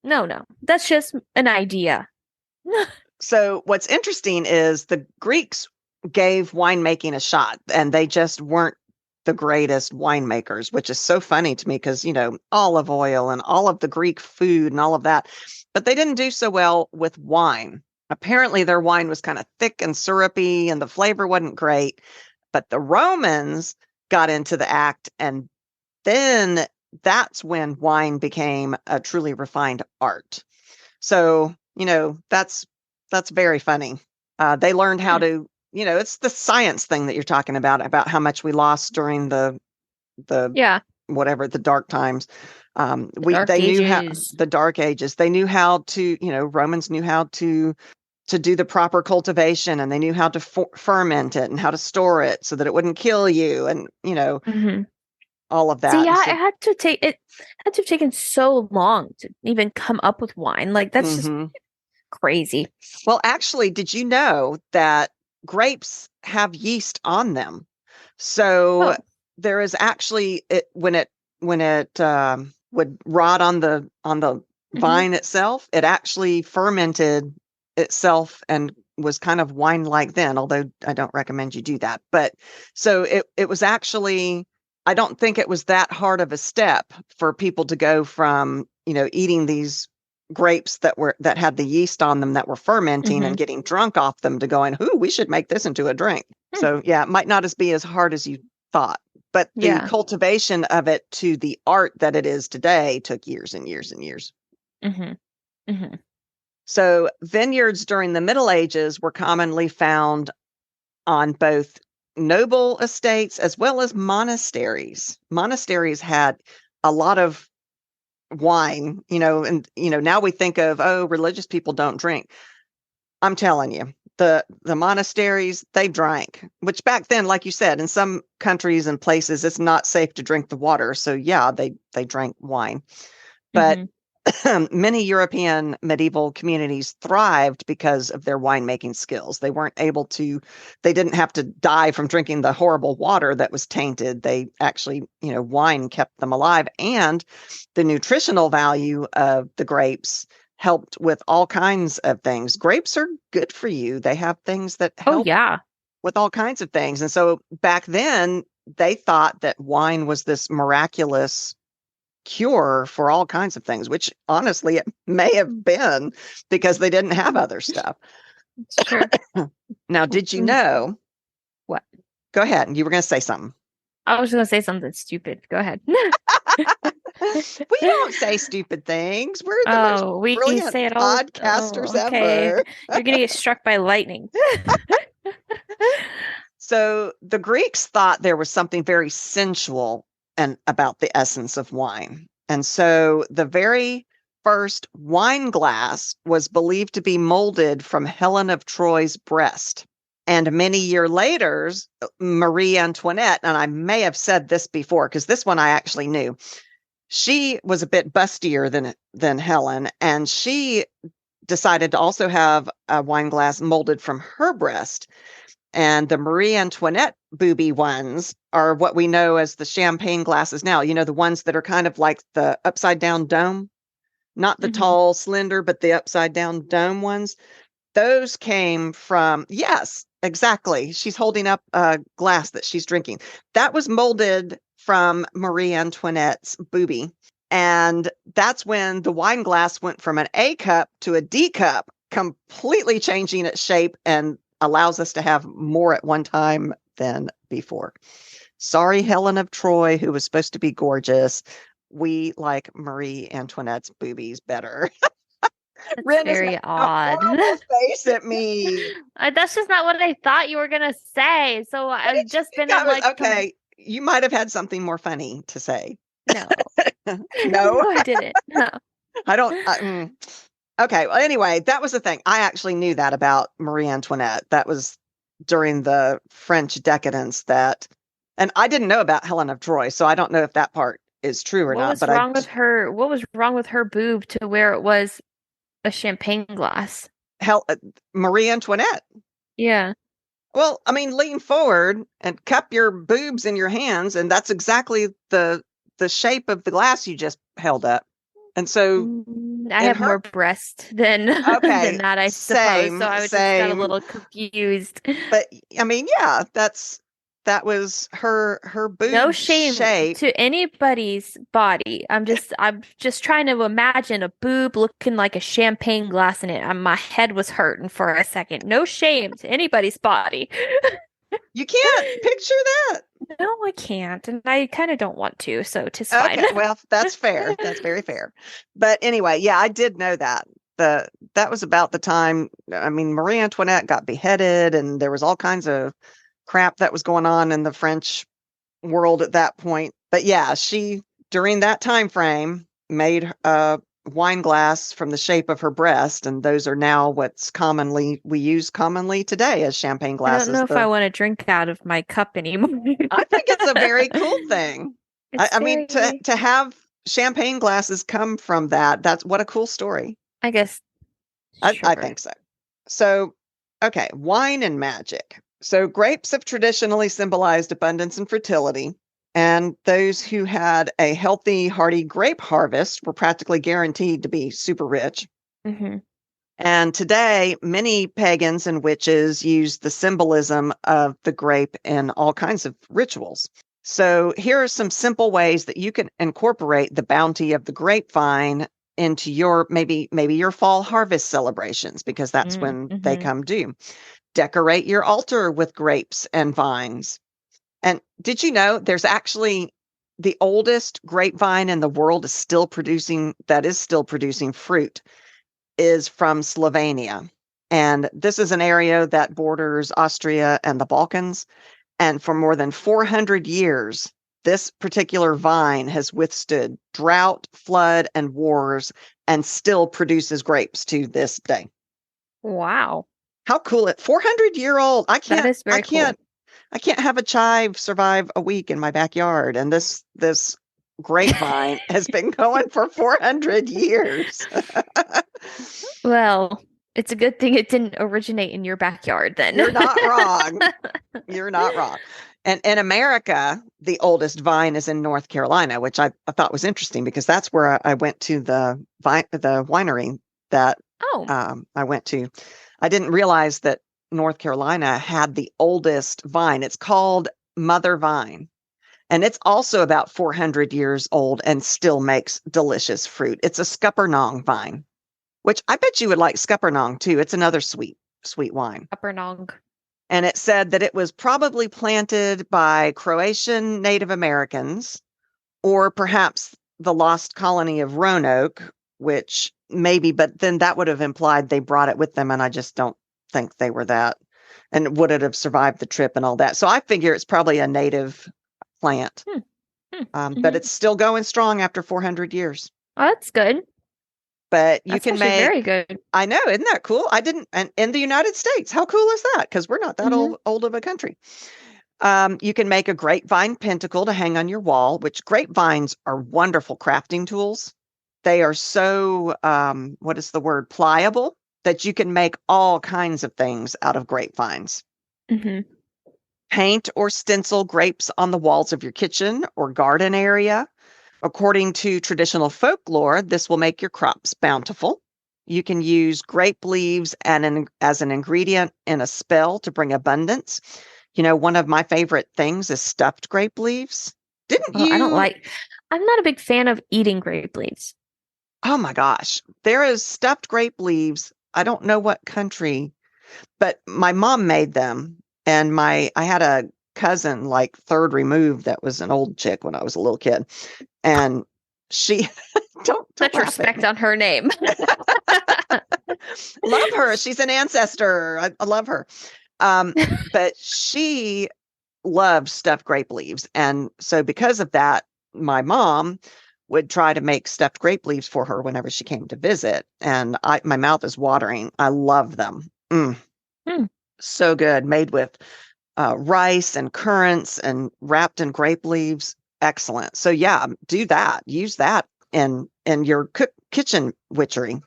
[SPEAKER 1] No. That's just an idea.
[SPEAKER 2] So what's interesting is the Greeks gave winemaking a shot, and they just weren't the greatest winemakers, which is so funny to me because, olive oil and all of the Greek food and all of that, but they didn't do so well with wine. Apparently their wine was kind of thick and syrupy and the flavor wasn't great, but the Romans got into the act, and then that's when wine became a truly refined art. So, that's very funny. They learned how to, it's the science thing that you're talking about how much we lost during the whatever, the dark times. The dark ages. They knew how to, Romans knew how to do the proper cultivation, and they knew how to ferment it and how to store it so that it wouldn't kill you, and all of that.
[SPEAKER 1] So yeah, it had to have taken so long to even come up with wine. Like that's just crazy.
[SPEAKER 2] Well, actually, did you know that grapes have yeast on them? So there is actually when it would rot on the vine itself, it actually fermented itself and was kind of wine-like then, although I don't recommend you do that. But so it was actually, I don't think it was that hard of a step for people to go from, eating these grapes that had the yeast on them that were fermenting and getting drunk off them to going, we should make this into a drink. So yeah, it might not be as hard as you thought, but the cultivation of it to the art that it is today took years and years and years. So vineyards during the Middle Ages were commonly found on both noble estates as well as monasteries. Monasteries had a lot of wine, and now we think of, religious people don't drink. I'm telling you, the monasteries, they drank, which back then, like you said, in some countries and places it's not safe to drink the water, so yeah, they drank wine. But many European medieval communities thrived because of their winemaking skills. They didn't have to die from drinking the horrible water that was tainted. They actually, wine kept them alive, and the nutritional value of the grapes helped with all kinds of things. Grapes are good for you. They have things that help with all kinds of things. And so back then they thought that wine was this miraculous cure for all kinds of things, which honestly it may have been because they didn't have other stuff.
[SPEAKER 1] Sure.
[SPEAKER 2] Now, did you know
[SPEAKER 1] what?
[SPEAKER 2] Go ahead. You were going to say something.
[SPEAKER 1] I was going to say something stupid. Go ahead.
[SPEAKER 2] We don't say stupid things. We're the most brilliant
[SPEAKER 1] say it all.
[SPEAKER 2] podcasters ever.
[SPEAKER 1] You're going to get struck by lightning.
[SPEAKER 2] So the Greeks thought there was something very sensual and about the essence of wine. And so the very first wine glass was believed to be molded from Helen of Troy's breast. And many years later, Marie Antoinette, and I may have said this before because this one I actually knew, she was a bit bustier than Helen, and she decided to also have a wine glass molded from her breast. And the Marie Antoinette booby ones are what we know as the champagne glasses now. The ones that are kind of like the upside down dome, not the tall, slender, but the upside down dome ones. Those came from, yes, exactly. She's holding up a glass that she's drinking. That was molded from Marie Antoinette's booby. And that's when the wine glass went from an A cup to a D cup, completely changing its shape and allows us to have more at one time than before. Sorry, Helen of Troy, who was supposed to be gorgeous. we like Marie Antoinette's boobies better.
[SPEAKER 1] That's
[SPEAKER 2] Wren is
[SPEAKER 1] very
[SPEAKER 2] making a
[SPEAKER 1] odd.
[SPEAKER 2] horrible face at me.
[SPEAKER 1] That's just not what I thought you were gonna say. So
[SPEAKER 2] What
[SPEAKER 1] I've
[SPEAKER 2] did you
[SPEAKER 1] just
[SPEAKER 2] think
[SPEAKER 1] been
[SPEAKER 2] I
[SPEAKER 1] in
[SPEAKER 2] was?
[SPEAKER 1] like,
[SPEAKER 2] Okay, you might have had something more funny to say.
[SPEAKER 1] no,
[SPEAKER 2] No,
[SPEAKER 1] no, I didn't. No.
[SPEAKER 2] I don't. Okay, well, anyway, that was the thing. I actually knew that about Marie Antoinette. That was during the French decadence that, and I didn't know about Helen of Troy, so I don't know if that part is true or
[SPEAKER 1] What
[SPEAKER 2] not,
[SPEAKER 1] was
[SPEAKER 2] but
[SPEAKER 1] wrong with her? What was wrong with her boob to where it was a champagne glass?
[SPEAKER 2] Hel, Marie Antoinette.
[SPEAKER 1] Yeah.
[SPEAKER 2] Well, I mean, lean forward and cup your boobs in your hands, and that's exactly the shape of the glass you just held up. And so
[SPEAKER 1] I
[SPEAKER 2] in
[SPEAKER 1] have
[SPEAKER 2] her
[SPEAKER 1] more breast than than
[SPEAKER 2] okay,
[SPEAKER 1] that, I suppose. So
[SPEAKER 2] same,
[SPEAKER 1] I just got a
[SPEAKER 2] same.
[SPEAKER 1] little confused.
[SPEAKER 2] But I mean, yeah, that was her
[SPEAKER 1] No
[SPEAKER 2] boob
[SPEAKER 1] shame
[SPEAKER 2] shape.
[SPEAKER 1] to anybody's body. I'm just trying to imagine a boob looking like a champagne glass in it. My head was hurting for a second. No shame to anybody's body.
[SPEAKER 2] You can't picture that.
[SPEAKER 1] No, I can't, and I kind of don't want to, so tis fine.
[SPEAKER 2] Okay, well, that's fair. That's very fair. But anyway, yeah, I did know that. That was about the time, I mean, Marie Antoinette got beheaded and there was all kinds of crap that was going on in the French world at that point. But yeah, she during that time frame made a wine glass from the shape of her breast, and those are now what's commonly we use commonly today as champagne
[SPEAKER 1] I don't
[SPEAKER 2] glasses.
[SPEAKER 1] know if I want to drink out of my cup anymore.
[SPEAKER 2] I think it's a very cool thing.
[SPEAKER 1] It's
[SPEAKER 2] I mean,
[SPEAKER 1] very,
[SPEAKER 2] to have champagne glasses come from that, that's what a cool story.
[SPEAKER 1] I guess,
[SPEAKER 2] I
[SPEAKER 1] sure.
[SPEAKER 2] think so. So, okay, wine and magic. So, grapes have traditionally symbolized abundance and fertility, and those who had a healthy, hearty grape harvest were practically guaranteed to be super rich.
[SPEAKER 1] Hmm.
[SPEAKER 2] And today, many pagans and witches use the symbolism of the grape in all kinds of rituals. So, here are some simple ways that you can incorporate the bounty of the grapevine into your maybe your fall harvest celebrations, because that's when they
[SPEAKER 1] Mm-hmm.
[SPEAKER 2] come due. Decorate your altar with grapes and vines. And did you know there's actually the oldest grapevine in the world that is still producing fruit is from Slovenia. And this is an area that borders Austria and the Balkans. And for more than 400 years, this particular vine has withstood drought, flood, and wars and still produces grapes to this day.
[SPEAKER 1] Wow,
[SPEAKER 2] How cool it 400-year-old.
[SPEAKER 1] that is very cool.
[SPEAKER 2] I can't have a chive survive a week in my backyard. And this grapevine has been going for 400 years.
[SPEAKER 1] Well, it's a good thing it didn't originate in your backyard then.
[SPEAKER 2] You're not wrong. You're not wrong. And in America, the oldest vine is in North Carolina, which I thought was interesting because that's where I went to the winery that
[SPEAKER 1] Oh,
[SPEAKER 2] I went to. I didn't realize that North Carolina had the oldest vine. It's called Mother Vine. And it's also about 400 years old and still makes delicious fruit. It's a Scuppernong vine, which I bet you would like Scuppernong too. It's another sweet wine.
[SPEAKER 1] Uppernog.
[SPEAKER 2] And it said that it was probably planted by Croatian Native Americans or perhaps the lost colony of Roanoke, which maybe, but then that would have implied they brought it with them. And I just don't think they were that. And would it have survived the trip and all that? So I figure it's probably a native plant,
[SPEAKER 1] Hmm. Hmm.
[SPEAKER 2] but
[SPEAKER 1] Hmm.
[SPEAKER 2] it's still going strong after 400 years.
[SPEAKER 1] Oh, that's good.
[SPEAKER 2] But you
[SPEAKER 1] That's
[SPEAKER 2] can
[SPEAKER 1] actually
[SPEAKER 2] make,
[SPEAKER 1] very good.
[SPEAKER 2] I know, isn't that cool? I didn't, and in the United States, how cool is that? Because we're not that
[SPEAKER 1] Hmm.
[SPEAKER 2] old of a country. You can make a grapevine pentacle to hang on your wall, which grapevines are wonderful crafting tools. They are so, what is the word, pliable, that you can make all kinds of things out of grapevines.
[SPEAKER 1] Hmm.
[SPEAKER 2] Paint or stencil grapes on the walls of your kitchen or garden area. According to traditional folklore, this will make your crops bountiful. You can use grape leaves as an ingredient in a spell to bring abundance. You know, one of my favorite things is stuffed grape leaves. Didn't
[SPEAKER 1] Oh,
[SPEAKER 2] you?
[SPEAKER 1] I'm not a big fan of eating grape leaves.
[SPEAKER 2] Oh my gosh. There is stuffed grape leaves. I don't know what country, but my mom made them. And I had a cousin like third removed that was an old chick when I was a little kid. And She don't
[SPEAKER 1] Such
[SPEAKER 2] laugh at
[SPEAKER 1] respect
[SPEAKER 2] me.
[SPEAKER 1] on her name.
[SPEAKER 2] Love her. She's an ancestor. I love her. But she loved stuffed grape leaves. And so because of that, my mom would try to make stuffed grape leaves for her whenever she came to visit. And my mouth is watering. I love them.
[SPEAKER 1] Hmm.
[SPEAKER 2] So good. Made with rice and currants and wrapped in grape leaves. Excellent. So yeah, do that. Use that in your kitchen witchery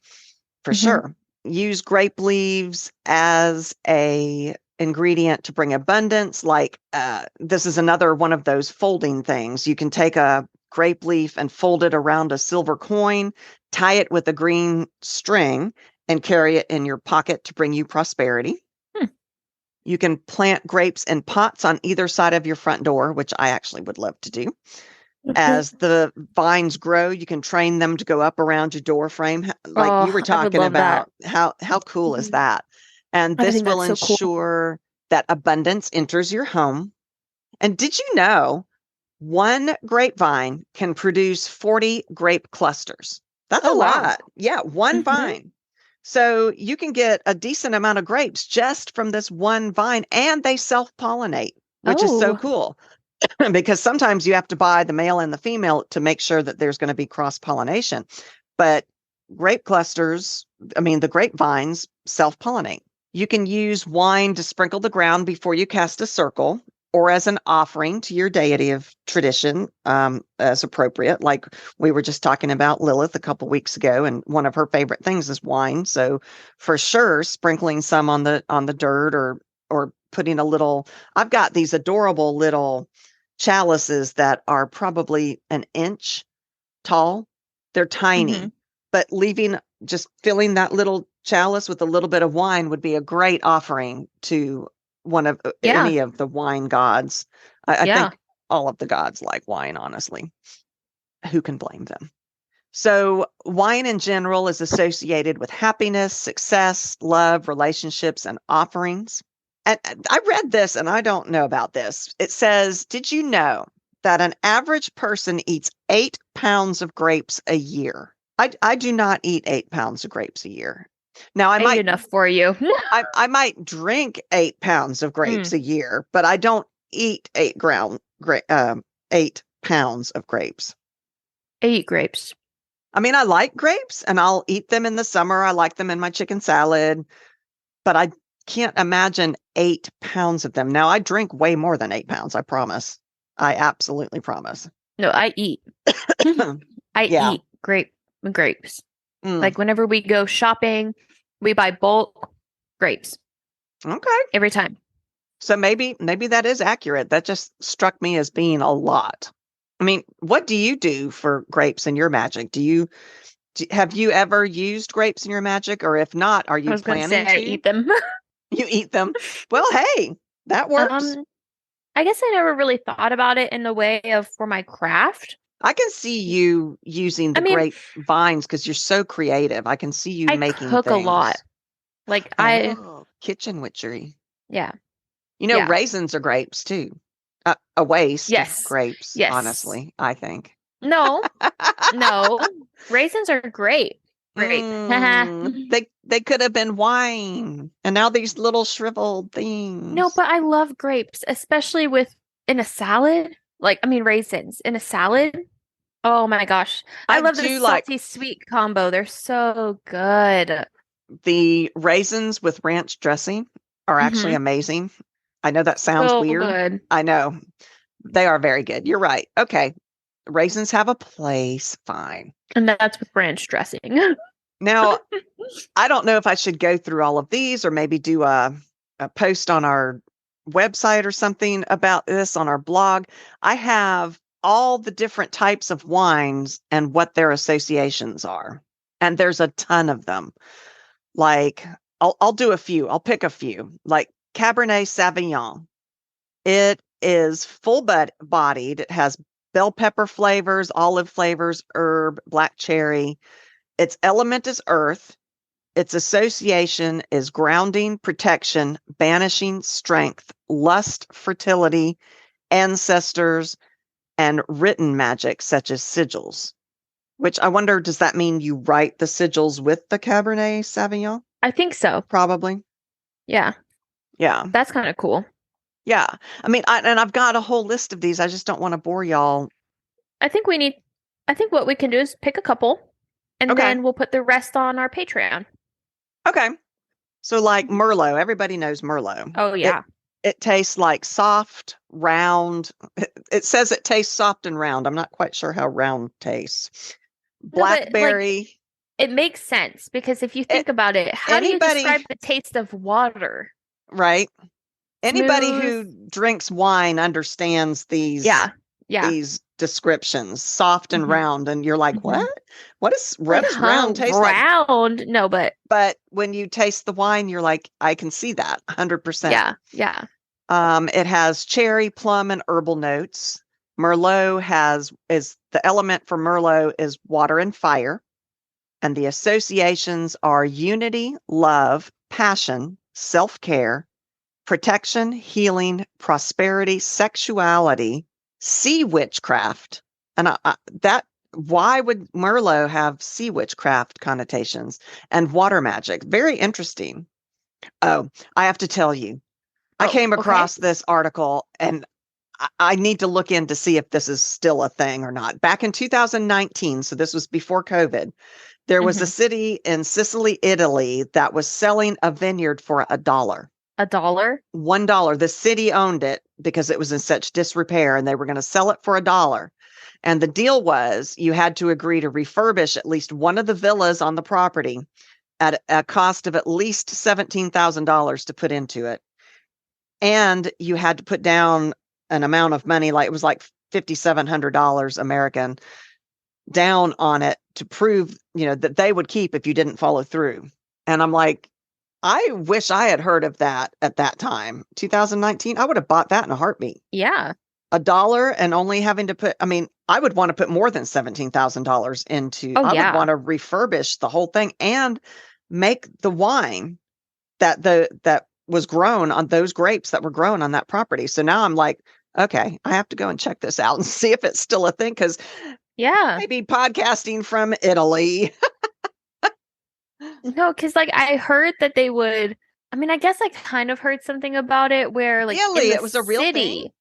[SPEAKER 2] for sure. Use grape leaves as a ingredient to bring abundance. Like this is another one of those folding things. You can take a grape leaf and fold it around a silver coin, tie it with a green string, and carry it in your pocket to bring you prosperity. You can plant grapes in pots on either side of your front door, which I actually would love to do. As the vines grow, you can train them to go up around your door frame, like you were
[SPEAKER 1] Oh, I would
[SPEAKER 2] talking
[SPEAKER 1] love that.
[SPEAKER 2] about. How cool is that? And
[SPEAKER 1] I
[SPEAKER 2] this
[SPEAKER 1] think
[SPEAKER 2] will
[SPEAKER 1] that's so cool.
[SPEAKER 2] ensure that abundance enters your home. And did you know one grapevine can produce 40 grape clusters? That's a
[SPEAKER 1] Oh, wow.
[SPEAKER 2] lot. Yeah, one vine. So you can get a decent amount of grapes just from this one vine, and they self-pollinate, which is so
[SPEAKER 1] Oh,
[SPEAKER 2] cool. Because sometimes you have to buy the male and the female to make sure that there's going to be cross-pollination. But grape clusters, I mean, the grapevines self-pollinate. You can use wine to sprinkle the ground before you cast a circle or as an offering to your deity of tradition, as appropriate. Like we were just talking about Lilith a couple weeks ago, and one of her favorite things is wine. So for sure, sprinkling some on the dirt or putting a little. I've got these adorable little chalices that are probably an inch tall. They're tiny, but just filling that little chalice with a little bit of wine would be a great offering to one of
[SPEAKER 1] yeah.
[SPEAKER 2] any of the wine gods. I
[SPEAKER 1] Yeah.
[SPEAKER 2] think all of the gods like wine, honestly. Who can blame them? So, wine in general is associated with happiness, success, love, relationships, and offerings. And I read this and I don't know about this. It says, did you know that an average person eats 8 pounds of grapes a year? I do not eat 8 pounds of grapes a year. Now
[SPEAKER 1] I ate enough for you.
[SPEAKER 2] I might drink 8 pounds of grapes a year, but I don't eat 8 pounds of grapes.
[SPEAKER 1] I eat grapes.
[SPEAKER 2] I mean, I like grapes and I'll eat them in the summer. I like them in my chicken salad, but I can't imagine 8 pounds of them. Now, I drink way more than 8 pounds. I promise. I absolutely promise.
[SPEAKER 1] No, I eat. I
[SPEAKER 2] Yeah.
[SPEAKER 1] eat grapes.
[SPEAKER 2] Mm,
[SPEAKER 1] Like whenever we go shopping, we buy bulk grapes
[SPEAKER 2] okay.
[SPEAKER 1] every time.
[SPEAKER 2] So maybe that is accurate. That just struck me as being a lot. I mean, what do you do for grapes in your magic? Have you ever used grapes in your magic? Or if not, are
[SPEAKER 1] I
[SPEAKER 2] you
[SPEAKER 1] was going to say
[SPEAKER 2] planning
[SPEAKER 1] I
[SPEAKER 2] to?
[SPEAKER 1] eat them.
[SPEAKER 2] You eat them. Well, hey, that works.
[SPEAKER 1] Um, I guess I never really thought about it in the way of for my craft.
[SPEAKER 2] I can see you using
[SPEAKER 1] I
[SPEAKER 2] the
[SPEAKER 1] mean,
[SPEAKER 2] grape vines because you're so creative. I can see you
[SPEAKER 1] I
[SPEAKER 2] making
[SPEAKER 1] cook a lot.
[SPEAKER 2] things.
[SPEAKER 1] Like
[SPEAKER 2] Oh, kitchen witchery.
[SPEAKER 1] yeah,
[SPEAKER 2] You know,
[SPEAKER 1] yeah.
[SPEAKER 2] raisins are grapes too. A waste of
[SPEAKER 1] Yes.
[SPEAKER 2] grapes,
[SPEAKER 1] Yes.
[SPEAKER 2] honestly, I think.
[SPEAKER 1] No, no. Raisins are great. Grape.
[SPEAKER 2] They could have been wine, and now these little shriveled
[SPEAKER 1] No,
[SPEAKER 2] things.
[SPEAKER 1] but I love grapes, especially with in a salad. Like, I mean, raisins in a salad. Oh my gosh. I
[SPEAKER 2] I
[SPEAKER 1] love the
[SPEAKER 2] do like
[SPEAKER 1] salty sweet combo. They're so good.
[SPEAKER 2] the raisins with ranch dressing are actually
[SPEAKER 1] Mm-hmm.
[SPEAKER 2] amazing. I know that sounds
[SPEAKER 1] So
[SPEAKER 2] weird.
[SPEAKER 1] good.
[SPEAKER 2] I know they are very good. You're right. Okay. Raisins have a place. Fine.
[SPEAKER 1] And that's with ranch dressing.
[SPEAKER 2] Now, I don't know if I should go through all of these or maybe do a post on our website or something about this on our blog. I have all the different types of wines and what their associations are. And there's a ton of them. Like I'll do a few. I'll pick a few. Like Cabernet Sauvignon. It is bodied. It has bell pepper flavors, olive flavors, herb, black cherry. Its element is earth. Its association is grounding, protection, banishing, strength, lust, fertility, ancestors, and written magic such as sigils. Which I wonder, does that mean you write the sigils with the Cabernet Sauvignon?
[SPEAKER 1] I think so.
[SPEAKER 2] Probably.
[SPEAKER 1] Yeah.
[SPEAKER 2] Yeah.
[SPEAKER 1] That's kind of cool.
[SPEAKER 2] Yeah. I mean, and I've got a whole list of these. I just don't want to bore y'all.
[SPEAKER 1] I think we need, I think what we can do is pick a couple and
[SPEAKER 2] Okay.
[SPEAKER 1] then we'll put the rest on our Patreon.
[SPEAKER 2] Okay. So like Merlot, everybody knows Merlot.
[SPEAKER 1] Oh, yeah.
[SPEAKER 2] It tastes like soft, round. It says it tastes soft and round. I'm not quite sure how round tastes.
[SPEAKER 1] No, but like
[SPEAKER 2] Blackberry.
[SPEAKER 1] it makes sense because if you think about it, how do you
[SPEAKER 2] Anybody,
[SPEAKER 1] describe the taste of water?
[SPEAKER 2] right? Anybody who
[SPEAKER 1] Smooth.
[SPEAKER 2] drinks wine understands these
[SPEAKER 1] Yeah. Yeah.
[SPEAKER 2] these descriptions, soft and
[SPEAKER 1] hmm
[SPEAKER 2] round, and you're like,
[SPEAKER 1] hmm
[SPEAKER 2] what
[SPEAKER 1] Like,
[SPEAKER 2] does round taste like?
[SPEAKER 1] round? No, but
[SPEAKER 2] But when you taste the wine, you're like, I can see that 100%.
[SPEAKER 1] yeah. Yeah.
[SPEAKER 2] It has cherry, plum, and herbal notes. Is the element for Merlot is water and fire, and the associations are unity, love, passion, self-care, protection, healing, prosperity, sexuality, sea witchcraft. And why would Merlot have sea witchcraft connotations and water magic? Very interesting. Oh, I have to tell you, I
[SPEAKER 1] Oh,
[SPEAKER 2] came
[SPEAKER 1] okay.
[SPEAKER 2] across this article and I need to look in to see if this is still a thing or not. Back in 2019, so this was before COVID, there was a
[SPEAKER 1] hmm
[SPEAKER 2] city in Sicily, Italy that was selling a vineyard for $1.
[SPEAKER 1] $1.
[SPEAKER 2] $1. The city owned it because it was in such disrepair and they were going to sell it for $1. And the deal was you had to agree to refurbish at least one of the villas on the property at a cost of at least $17,000 to put into it. And you had to put down an amount of money, like it was like $5,700 American down on it to prove, that they would keep if you didn't follow through. And I'm like, I wish I had heard of that at that time. 2019, I would have bought that in a heartbeat.
[SPEAKER 1] Yeah.
[SPEAKER 2] $1 and only having to put, I mean, I would want to put more than $17,000 into,
[SPEAKER 1] Oh,
[SPEAKER 2] I would
[SPEAKER 1] yeah.
[SPEAKER 2] want to refurbish the whole thing and make the wine that was grown on those grapes that were grown on that property. So now I'm like, okay, I have to go and check this out and see if it's still a thing because
[SPEAKER 1] Yeah.
[SPEAKER 2] maybe podcasting from Italy.
[SPEAKER 1] No, because like I heard that they would, I mean, I guess I kind of heard something about it where like in
[SPEAKER 2] Really,
[SPEAKER 1] the
[SPEAKER 2] it was a real thing.
[SPEAKER 1] city,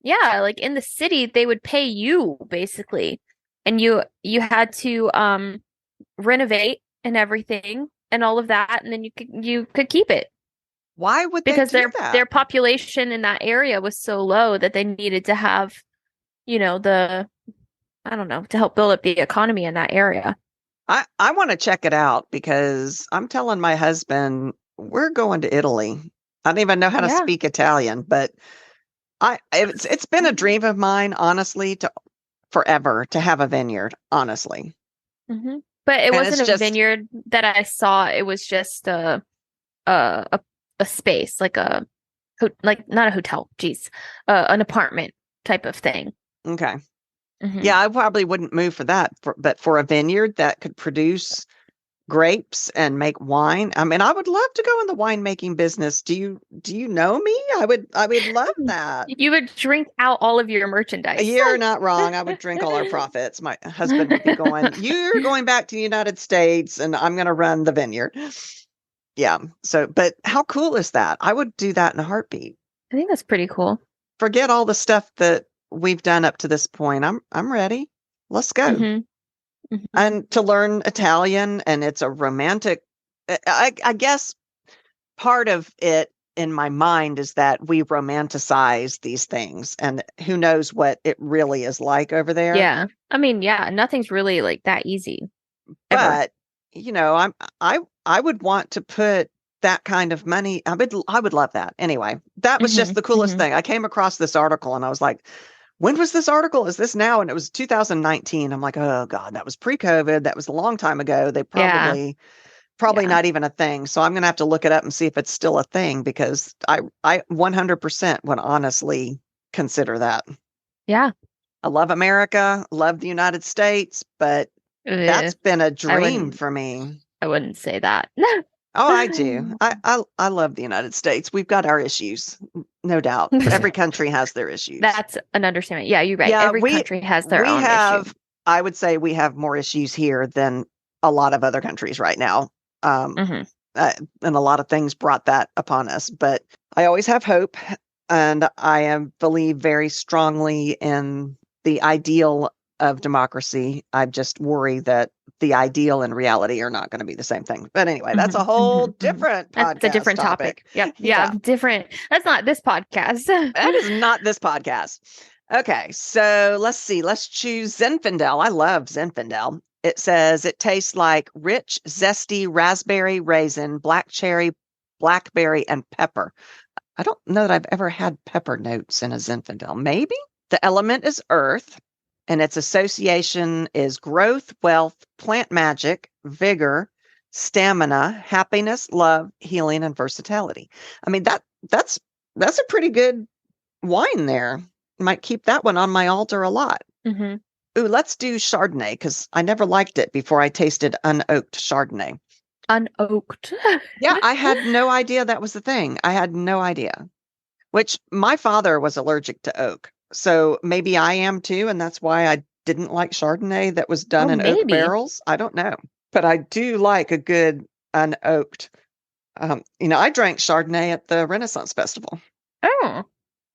[SPEAKER 1] yeah, like in the city they would pay you basically. And you had to renovate and everything and all of that, and then you could keep it
[SPEAKER 2] Why would they
[SPEAKER 1] because
[SPEAKER 2] do
[SPEAKER 1] their
[SPEAKER 2] that?
[SPEAKER 1] population in that area was so low that they needed to have, the I don't know, to help build up the economy in that area.
[SPEAKER 2] I want to check it out because I'm telling my husband we're going to Italy. I don't even know how to
[SPEAKER 1] Yeah.
[SPEAKER 2] speak Italian, but it's been a dream of mine, honestly, to forever to have a vineyard, honestly.
[SPEAKER 1] hmm But it
[SPEAKER 2] And it's
[SPEAKER 1] wasn't a
[SPEAKER 2] just
[SPEAKER 1] vineyard that I saw. It was just a a, a space, like like not a hotel, geez, an apartment type of thing.
[SPEAKER 2] okay.
[SPEAKER 1] hmm
[SPEAKER 2] Yeah, I probably wouldn't move for that, but for a vineyard that could produce grapes and make wine. I mean, I would love to go in the winemaking business. Do you know me? I would love that.
[SPEAKER 1] You would drink out all of your merchandise.
[SPEAKER 2] You're not wrong. I would drink all our profits. My husband would be going, "You're going back to the United States and I'm going to run the vineyard." Yeah. So, but how cool is that? I would do that in a heartbeat.
[SPEAKER 1] I think that's pretty cool.
[SPEAKER 2] Forget all the stuff that we've done up to this point. I'm ready. Let's go.
[SPEAKER 1] hmm hmm
[SPEAKER 2] And to learn Italian, and it's a romantic, I guess part of it in my mind is that we romanticize these things, and who knows what it really is like over there.
[SPEAKER 1] Yeah. I mean, yeah, nothing's really like that easy ever.
[SPEAKER 2] But I would want to put that kind of money. I would love that. Anyway, that was just
[SPEAKER 1] hmm
[SPEAKER 2] the coolest
[SPEAKER 1] hmm
[SPEAKER 2] thing. I came across this article and I was like, when was this article? Is this now? And it was 2019. I'm like, oh God, that was pre-COVID. That was a long time ago. They
[SPEAKER 1] Yeah.
[SPEAKER 2] probably
[SPEAKER 1] Yeah.
[SPEAKER 2] not even a thing. So I'm gonna have to look it up and see if it's still a thing because I 100% would honestly consider that.
[SPEAKER 1] Yeah.
[SPEAKER 2] I love America, love the United States, but
[SPEAKER 1] Ugh,
[SPEAKER 2] that's been a
[SPEAKER 1] I
[SPEAKER 2] dream
[SPEAKER 1] wouldn't
[SPEAKER 2] for me.
[SPEAKER 1] I wouldn't say that.
[SPEAKER 2] Oh, I do. I love the United States. We've got our issues, no doubt. Every country has their issues.
[SPEAKER 1] That's an understatement. Yeah, you're right.
[SPEAKER 2] Yeah,
[SPEAKER 1] Every
[SPEAKER 2] we
[SPEAKER 1] country has their
[SPEAKER 2] we
[SPEAKER 1] own issue.
[SPEAKER 2] have I would say we have more issues here than a lot of other countries right now. Um,
[SPEAKER 1] Hmm.
[SPEAKER 2] and a lot of things brought that upon us. But I always have hope, and believe very strongly in the ideal of democracy. I just worry that the ideal and reality are not going to be the same thing. But anyway, that's a
[SPEAKER 1] Hmm.
[SPEAKER 2] whole
[SPEAKER 1] Hmm. Hmm.
[SPEAKER 2] different
[SPEAKER 1] That's a
[SPEAKER 2] podcast
[SPEAKER 1] different
[SPEAKER 2] topic.
[SPEAKER 1] topic. Yep. Yeah.
[SPEAKER 2] Yeah,
[SPEAKER 1] Different. That's not this podcast.
[SPEAKER 2] that is not this podcast. Okay, so let's see. Let's choose Zinfandel. I love Zinfandel. It says it tastes like rich, zesty raspberry, raisin, black cherry, blackberry, and pepper. I don't know that I've ever had pepper notes in a Zinfandel. Maybe? The element is earth, and its association is growth, wealth, plant magic, vigor, stamina, happiness, love, healing, and versatility. I mean, that's a pretty good wine there. Might keep that one on my altar a lot.
[SPEAKER 1] Hmm.
[SPEAKER 2] Ooh, let's do Chardonnay because I never liked it before I tasted unoaked Chardonnay.
[SPEAKER 1] Unoaked.
[SPEAKER 2] Yeah, I had no idea that was the thing. I had no idea. Which my father was allergic to oak. So maybe I am too, and that's why I didn't like Chardonnay that was
[SPEAKER 1] Oh,
[SPEAKER 2] done in oak
[SPEAKER 1] maybe.
[SPEAKER 2] barrels. I don't know. But I do like a good unoaked. I drank Chardonnay at the Renaissance Festival.
[SPEAKER 1] Oh.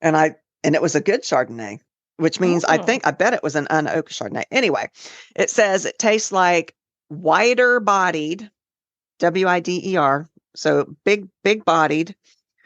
[SPEAKER 2] And it was a good Chardonnay, which means
[SPEAKER 1] Oh.
[SPEAKER 2] I bet it was an unoaked Chardonnay. Anyway, it says it tastes like wider bodied, WIDER, so big bodied,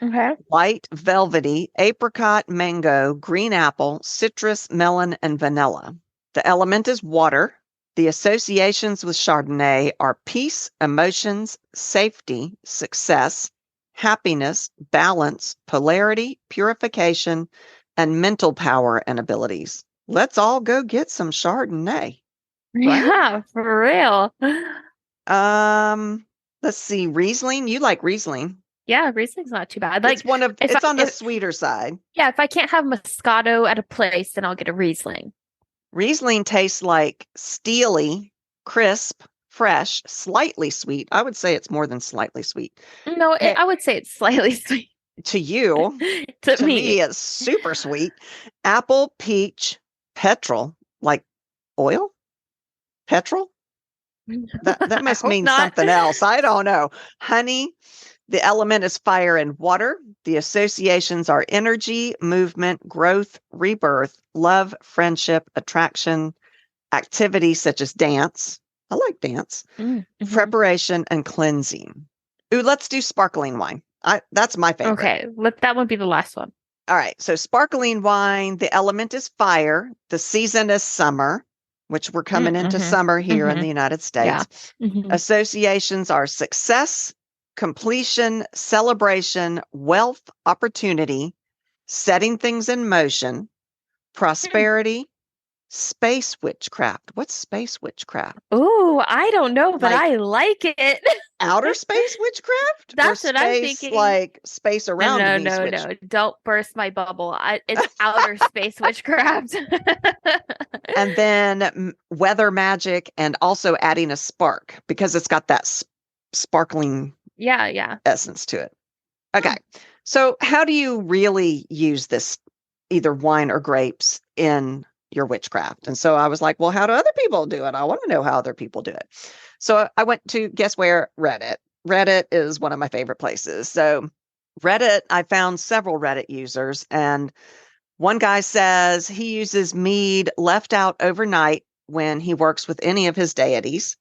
[SPEAKER 1] Okay.
[SPEAKER 2] white, velvety, apricot, mango, green apple, citrus, melon, and vanilla. The element is water. The associations with Chardonnay are peace, emotions, safety, success, happiness, balance, polarity, purification, and mental power and abilities. Let's all go get some Chardonnay, right?
[SPEAKER 1] Yeah, for real.
[SPEAKER 2] Um, let's see. Riesling. You like Riesling.
[SPEAKER 1] Yeah, Riesling's not too bad. Like
[SPEAKER 2] It's on the sweeter side.
[SPEAKER 1] if I can't have Moscato at a place, then I'll get a Riesling.
[SPEAKER 2] Riesling tastes like steely, crisp, fresh, slightly sweet. I would say it's more than slightly sweet.
[SPEAKER 1] No,
[SPEAKER 2] Pe-
[SPEAKER 1] I would say it's slightly sweet
[SPEAKER 2] to you,
[SPEAKER 1] to
[SPEAKER 2] to me,
[SPEAKER 1] me.
[SPEAKER 2] it's super sweet. Apple, peach, petrol, like oil? Petrol? That
[SPEAKER 1] I
[SPEAKER 2] must
[SPEAKER 1] hope
[SPEAKER 2] mean
[SPEAKER 1] not.
[SPEAKER 2] something else. I don't know. Honey, the element is fire and water. The associations are energy, movement, growth, rebirth, love, friendship, attraction, activities such as dance. I like dance,
[SPEAKER 1] Mm-hmm.
[SPEAKER 2] preparation, and cleansing. Ooh, let's do sparkling wine. That's my favorite.
[SPEAKER 1] Okay, let that one be the last one.
[SPEAKER 2] All right. So sparkling wine, the element is fire. The season is summer, which we're coming into
[SPEAKER 1] Mm-hmm.
[SPEAKER 2] summer here in
[SPEAKER 1] Mm-hmm.
[SPEAKER 2] the United
[SPEAKER 1] Yeah.
[SPEAKER 2] States.
[SPEAKER 1] Mm-hmm.
[SPEAKER 2] Associations are success, completion, celebration, wealth, opportunity, setting things in motion, prosperity, space witchcraft. What's space witchcraft?
[SPEAKER 1] Oh, I don't know, but
[SPEAKER 2] Like
[SPEAKER 1] I like it.
[SPEAKER 2] outer space witchcraft or
[SPEAKER 1] That's what I'm
[SPEAKER 2] space
[SPEAKER 1] thinking.
[SPEAKER 2] like space
[SPEAKER 1] No,
[SPEAKER 2] around
[SPEAKER 1] no,
[SPEAKER 2] me
[SPEAKER 1] no,
[SPEAKER 2] switch?
[SPEAKER 1] no. Don't burst my bubble. It's outer space witchcraft.
[SPEAKER 2] And then weather magic and also adding a spark because it's got that sparkling
[SPEAKER 1] Yeah, yeah.
[SPEAKER 2] essence to it. Okay.
[SPEAKER 1] Hmm.
[SPEAKER 2] So how do you really use this either wine or grapes in your witchcraft? And so I was like, well, how do other people do it? I want to know how other people do it. So I went to guess where? Reddit. Reddit is one of my favorite places. So Reddit, I found several Reddit users, and one guy says he uses mead left out overnight when he works with any of his deities.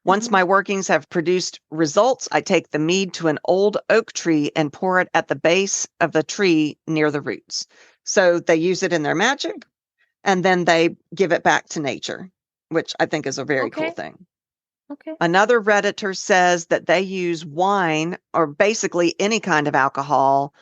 [SPEAKER 2] Once
[SPEAKER 1] Hmm.
[SPEAKER 2] my workings have produced results, I take the mead to an old oak tree and pour it at the base of the tree near the roots. So they use it in their magic and then they give it back to nature, which I think is a very cool
[SPEAKER 1] Okay.
[SPEAKER 2] thing.
[SPEAKER 1] Okay.
[SPEAKER 2] Another Redditor says that they use wine or basically any kind of alcohol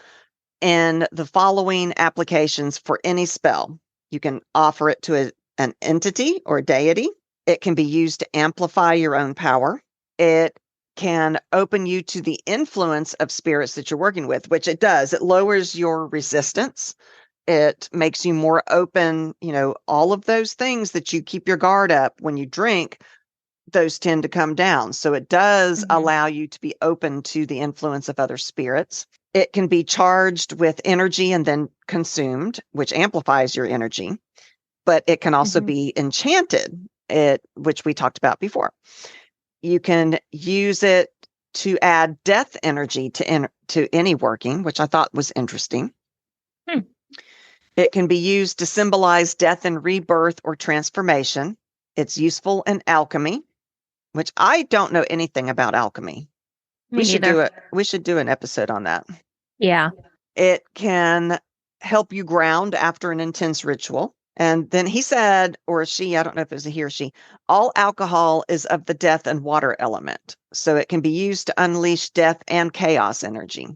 [SPEAKER 2] in the following applications for any spell. You can offer it to an entity or deity. It can be used to amplify your own power. It can open you to the influence of spirits that you're working with, which it does. It lowers your resistance. It makes you more open, all of those things that you keep your guard up when you drink, those tend to come down. So it does
[SPEAKER 1] Hmm.
[SPEAKER 2] allow you to be open to the influence of other spirits. It can be charged with energy and then consumed, which amplifies your energy, but it can also
[SPEAKER 1] Hmm.
[SPEAKER 2] be enchanted. which we talked about before. You can use it to add death energy to any working, which I thought was interesting. It can be used to symbolize death and rebirth or transformation. It's useful in alchemy, which I don't know anything about alchemy.
[SPEAKER 1] Me neither.
[SPEAKER 2] We should do an episode on that.
[SPEAKER 1] Yeah.
[SPEAKER 2] It can help you ground after an intense ritual. And then he said, or she, I don't know if it was a he or she, all alcohol is of the death and water element. So it can be used to unleash death and chaos energy.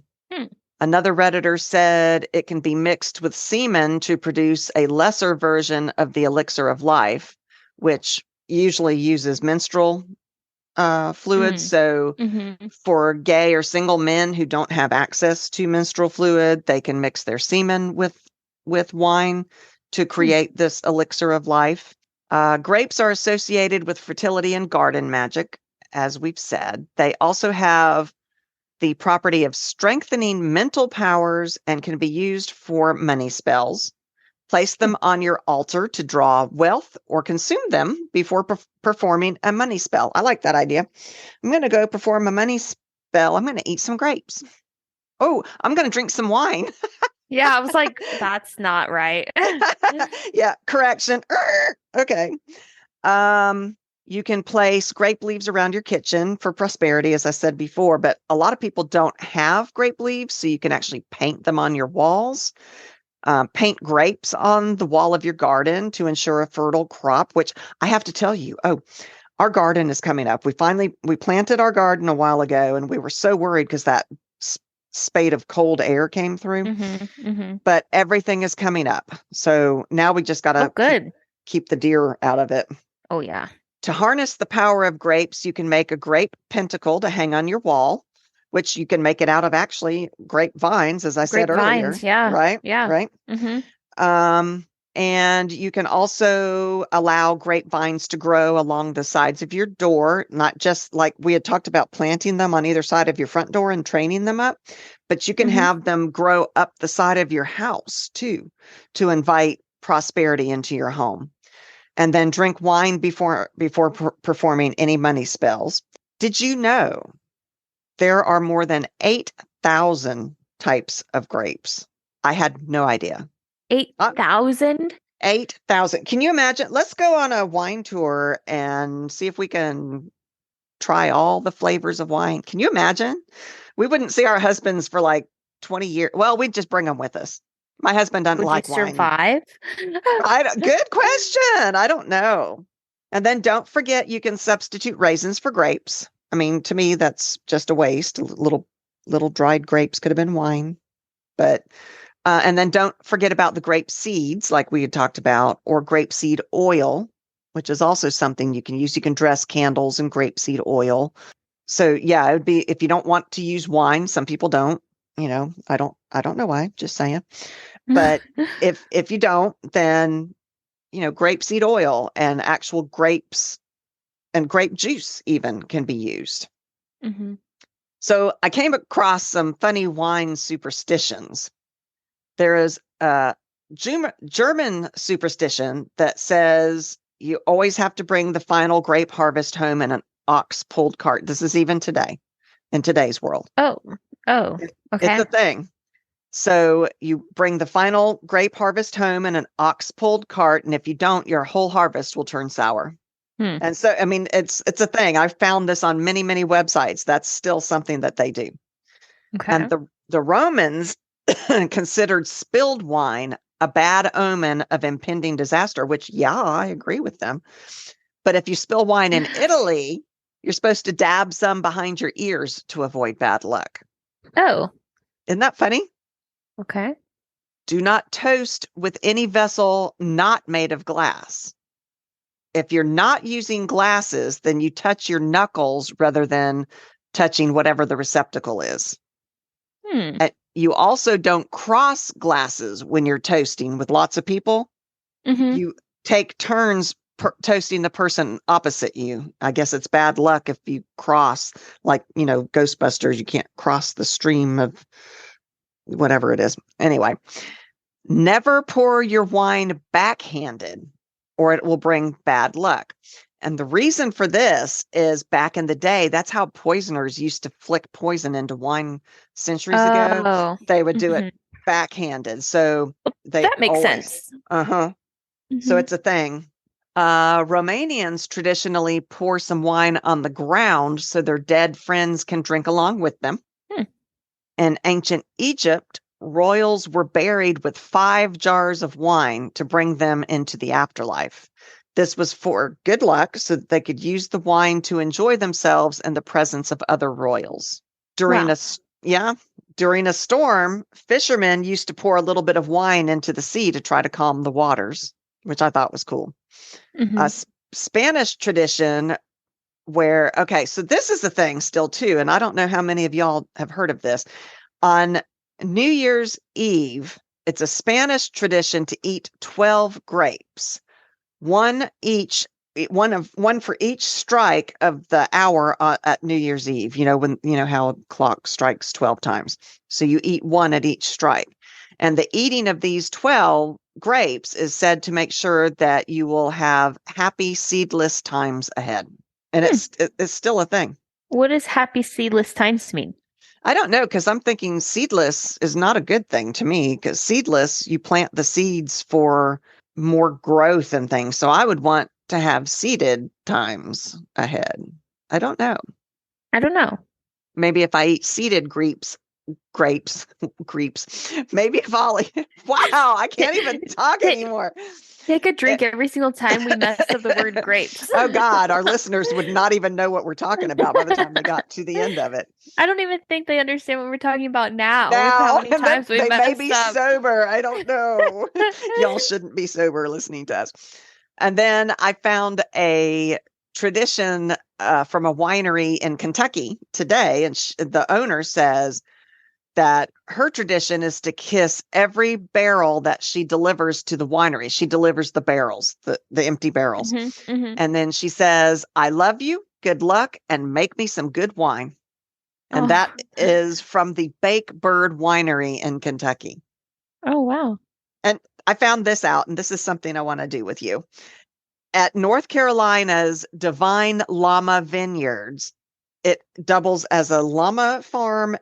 [SPEAKER 2] Another Redditor said it can be mixed with semen to produce a lesser version of the elixir of life, which usually uses menstrual fluid. So for gay or single men who don't have access to menstrual fluid, they can mix their semen with wine to create this elixir of life. Grapes are associated with fertility and garden magic, as we've said. They also have the property of strengthening mental powers and can be used for money spells. Place them on your altar to draw wealth or consume them before performing a money spell. I like that idea. I'm going to go perform a money spell. I'm going to eat some grapes. Oh, I'm going to drink some wine.
[SPEAKER 1] Yeah, I was like, that's not right.
[SPEAKER 2] Yeah, correction. Okay. You can place grape leaves around your kitchen for prosperity, as I said before, but a lot of people don't have grape leaves, so you can actually paint them on your walls. Paint grapes on the wall of your garden to ensure a fertile crop, which I have to tell you, our garden is coming up. We planted our garden a while ago, and we were so worried because that spate of cold air came through, but everything is coming up. So now we just got to keep the deer out of it.
[SPEAKER 1] Oh, yeah.
[SPEAKER 2] To harness the power of grapes, you can make a grape pentacle to hang on your wall, which you can make it out of actually grapevines, as I said earlier.
[SPEAKER 1] Yeah.
[SPEAKER 2] Right?
[SPEAKER 1] Yeah.
[SPEAKER 2] Right. And you can also allow grapevines to grow along the sides of your door, not just like we had talked about planting them on either side of your front door and training them up, but you can have them grow up the side of your house too, to invite prosperity into your home. And then drink wine before performing any money spells. Did you know there are more than 8,000 types of grapes? I had no idea.
[SPEAKER 1] 8,000?
[SPEAKER 2] 8,000. Can you imagine? Let's go on a wine tour and see if we can try all the flavors of wine. Can you imagine? We wouldn't see our husbands for like 20 years. Well, we'd just bring them with us. My husband doesn't like wine.
[SPEAKER 1] Would you survive?
[SPEAKER 2] Good question. I don't know. And then don't forget you can substitute raisins for grapes. I mean, to me, that's just a waste. Little dried grapes could have been wine. But and then don't forget about the grape seeds, like we had talked about, or grapeseed oil, which is also something you can use. You can dress candles in grapeseed oil. So yeah, it would be, if you don't want to use wine, some people don't. I don't know why, just saying. But if you don't, then, grapeseed oil and actual grapes and grape juice even can be used. So I came across some funny wine superstitions. There is a German superstition that says you always have to bring the final grape harvest home in an ox-pulled cart. This is even today, in today's world.
[SPEAKER 1] Oh, okay.
[SPEAKER 2] It's a thing. So you bring the final grape harvest home in an ox-pulled cart, and if you don't, your whole harvest will turn sour. And so, I mean, it's a thing. I've found this on many, many websites. That's still something that they do.
[SPEAKER 1] Okay.
[SPEAKER 2] And the Romans considered spilled wine a bad omen of impending disaster, which, yeah, I agree with them. But if you spill wine in Italy, you're supposed to dab some behind your ears to avoid bad luck.
[SPEAKER 1] Oh.
[SPEAKER 2] Isn't that funny?
[SPEAKER 1] Okay.
[SPEAKER 2] Do not toast with any vessel not made of glass. If you're not using glasses, then you touch your knuckles rather than touching whatever the receptacle is. You also don't cross glasses when you're toasting with lots of people. You take turns toasting the person opposite you. I guess it's bad luck if you cross, like, Ghostbusters, you can't cross the stream of whatever it is. Anyway, never pour your wine backhanded or it will bring bad luck. And the reason for this is back in the day, that's how poisoners used to flick poison into wine centuries ago.
[SPEAKER 1] Oh,
[SPEAKER 2] They would do it
[SPEAKER 1] mhm.
[SPEAKER 2] backhanded. So they
[SPEAKER 1] That makes
[SPEAKER 2] always,
[SPEAKER 1] sense.
[SPEAKER 2] uh-huh. So
[SPEAKER 1] Mhm.
[SPEAKER 2] it's a thing. Romanians traditionally pour some wine on the ground so their dead friends can drink along with them.
[SPEAKER 1] Hmm.
[SPEAKER 2] In ancient Egypt, royals were buried with 5 jars of wine to bring them into the afterlife. This was for good luck so that they could use the wine to enjoy themselves in the presence of other royals. During
[SPEAKER 1] Wow.
[SPEAKER 2] a yeah, during a storm, fishermen used to pour a little bit of wine into the sea to try to calm the waters, which I thought was cool. A
[SPEAKER 1] Mhm.
[SPEAKER 2] Spanish tradition where, okay, so this is a thing still too, and I don't know how many of y'all have heard of this. On New Year's Eve, it's a Spanish tradition to eat 12 grapes, one each, one for each strike of the hour at New Year's Eve. You know, when you know how a clock strikes 12 times. So you eat one at each strike. And the eating of these 12 grapes is said to make sure that you will have happy seedless times ahead. And
[SPEAKER 1] Hmm.
[SPEAKER 2] it's still a thing.
[SPEAKER 1] What does happy seedless times mean?
[SPEAKER 2] I don't know, because I'm thinking seedless is not a good thing to me, because seedless, you plant the seeds for more growth and things. So I would want to have seeded times ahead. I don't know.
[SPEAKER 1] I don't know.
[SPEAKER 2] Maybe if I eat seeded grapes, grapes, maybe if I'll, wow, I can't even talk
[SPEAKER 1] Take,
[SPEAKER 2] anymore.
[SPEAKER 1] take a
[SPEAKER 2] It-
[SPEAKER 1] drink every single time we mess up the word grapes.
[SPEAKER 2] oh God, our listeners would not even know what we're talking about by the time they got to the end of it.
[SPEAKER 1] I don't even think they understand what we're talking about now with how
[SPEAKER 2] Now,
[SPEAKER 1] many
[SPEAKER 2] and then
[SPEAKER 1] times we
[SPEAKER 2] they may
[SPEAKER 1] messed
[SPEAKER 2] be
[SPEAKER 1] up.
[SPEAKER 2] sober. I don't know. Y'all shouldn't be sober listening to us. And then I found a tradition from a winery in Kentucky today, and the owner says that her tradition is to kiss every barrel that she delivers to the winery. She delivers the barrels, the empty barrels.
[SPEAKER 1] Hmm. Hmm.
[SPEAKER 2] And then she says, I love you, good luck, and make me some good wine. And that
[SPEAKER 1] Oh,
[SPEAKER 2] is from the Bake Bird Winery in Kentucky.
[SPEAKER 1] oh wow.
[SPEAKER 2] And I found this out, and this is something I want to do with you. At North Carolina's Divine Llama Vineyards, it doubles as a llama farm,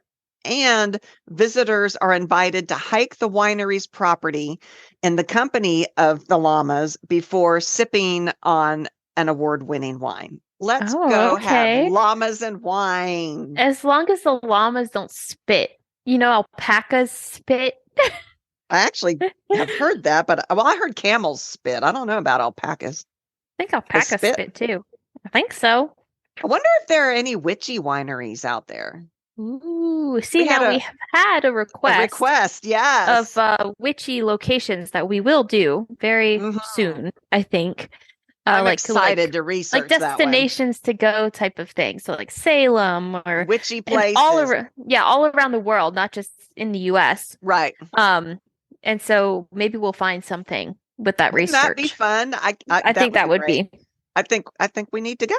[SPEAKER 2] and visitors are invited to hike the winery's property in the company of the llamas before sipping on an award-winning wine. Let's
[SPEAKER 1] Oh,
[SPEAKER 2] go have
[SPEAKER 1] okay.
[SPEAKER 2] llamas and wine.
[SPEAKER 1] As long as the llamas don't spit. You know, alpacas spit.
[SPEAKER 2] I actually have
[SPEAKER 1] I
[SPEAKER 2] heard that, but well, I heard camels spit. I don't know about alpacas.
[SPEAKER 1] think
[SPEAKER 2] They
[SPEAKER 1] alpacas
[SPEAKER 2] spit.
[SPEAKER 1] spit too. I think so.
[SPEAKER 2] I wonder if there are any witchy wineries out there.
[SPEAKER 1] Ooh, see,
[SPEAKER 2] We had
[SPEAKER 1] now we have had a
[SPEAKER 2] a
[SPEAKER 1] request
[SPEAKER 2] request,
[SPEAKER 1] of
[SPEAKER 2] yes.
[SPEAKER 1] witchy locations that we will do very
[SPEAKER 2] Mhm.
[SPEAKER 1] soon, I think.
[SPEAKER 2] I'm
[SPEAKER 1] Like to
[SPEAKER 2] excited to
[SPEAKER 1] like
[SPEAKER 2] research that one.
[SPEAKER 1] destinations to go type of thing. So like Salem or
[SPEAKER 2] Witchy
[SPEAKER 1] and all
[SPEAKER 2] places,
[SPEAKER 1] around, yeah, all around the world, not just in the US.
[SPEAKER 2] right?
[SPEAKER 1] Um, and so maybe we'll find something with that
[SPEAKER 2] Wouldn't that be
[SPEAKER 1] research.
[SPEAKER 2] fun?
[SPEAKER 1] I
[SPEAKER 2] That
[SPEAKER 1] think
[SPEAKER 2] would
[SPEAKER 1] that
[SPEAKER 2] be
[SPEAKER 1] would
[SPEAKER 2] great.
[SPEAKER 1] be.
[SPEAKER 2] I think we need to go.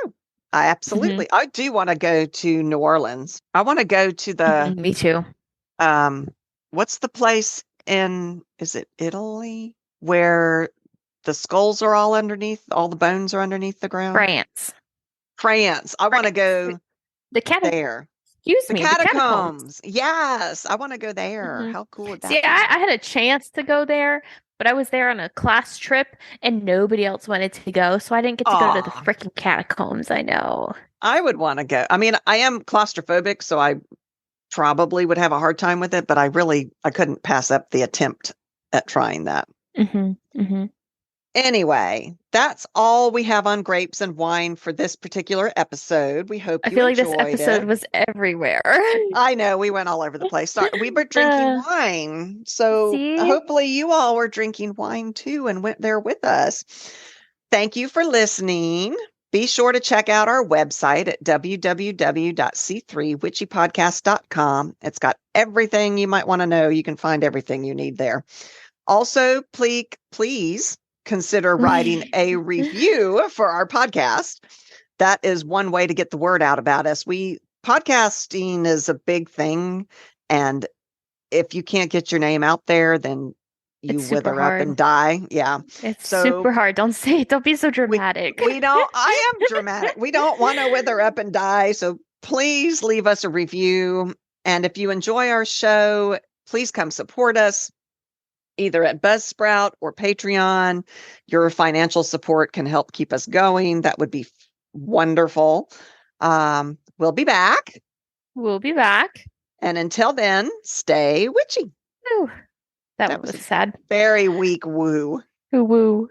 [SPEAKER 2] I
[SPEAKER 1] Hmm.
[SPEAKER 2] absolutely. I do want to go to New Orleans. I want to go to the
[SPEAKER 1] Me too.
[SPEAKER 2] um what's the place in, is it Italy, where the skulls are all underneath, all the bones are underneath the ground?
[SPEAKER 1] France.
[SPEAKER 2] France. I want to
[SPEAKER 1] France.
[SPEAKER 2] go
[SPEAKER 1] The cat.
[SPEAKER 2] there.
[SPEAKER 1] Excuse
[SPEAKER 2] The
[SPEAKER 1] me, the catacombs.
[SPEAKER 2] catacombs. Yes, I want to go there.
[SPEAKER 1] Hmm.
[SPEAKER 2] How cool would
[SPEAKER 1] See,
[SPEAKER 2] that be?
[SPEAKER 1] I had a chance to go there, but I was there on a class trip and nobody else wanted to go, so I didn't get to go to the
[SPEAKER 2] Aw,
[SPEAKER 1] freaking catacombs. I know.
[SPEAKER 2] I would want to go. I mean, I am claustrophobic, so I probably would have a hard time with it, but I couldn't pass up the attempt at trying that.
[SPEAKER 1] Hmm. Hmm.
[SPEAKER 2] Anyway, that's all we have on grapes and wine for this particular episode. We hope
[SPEAKER 1] I
[SPEAKER 2] you
[SPEAKER 1] feel like this
[SPEAKER 2] enjoyed
[SPEAKER 1] episode
[SPEAKER 2] it.
[SPEAKER 1] was everywhere.
[SPEAKER 2] I know we went all over the place. Sorry, we were drinking
[SPEAKER 1] Uh,
[SPEAKER 2] wine. So
[SPEAKER 1] see?
[SPEAKER 2] hopefully you all were drinking wine too and went there with us. Thank you for listening. Be sure to check out our website at www.c3witchypodcast.com. It's got everything you might want to know. You can find everything you need there. Also, please consider writing a review for our podcast. That is one way to get the word out about us. Podcasting is a big thing, and if you can't get your name out there, then you
[SPEAKER 1] It's super
[SPEAKER 2] wither up
[SPEAKER 1] hard.
[SPEAKER 2] and die. Yeah.
[SPEAKER 1] It's
[SPEAKER 2] So
[SPEAKER 1] super hard. Don't say it. Don't be so
[SPEAKER 2] we
[SPEAKER 1] dramatic.
[SPEAKER 2] we don't I am dramatic. We don't want to wither up and die. So please leave us a review. And if you enjoy our show, please come support us either at Buzzsprout or Patreon. Your financial support can help keep us going. That would be wonderful. We'll be back.
[SPEAKER 1] We'll be back.
[SPEAKER 2] And until then, stay witchy.
[SPEAKER 1] Ooh, that
[SPEAKER 2] That
[SPEAKER 1] one
[SPEAKER 2] was
[SPEAKER 1] was
[SPEAKER 2] a
[SPEAKER 1] sad.
[SPEAKER 2] very weak woo.
[SPEAKER 1] Ooh, woo.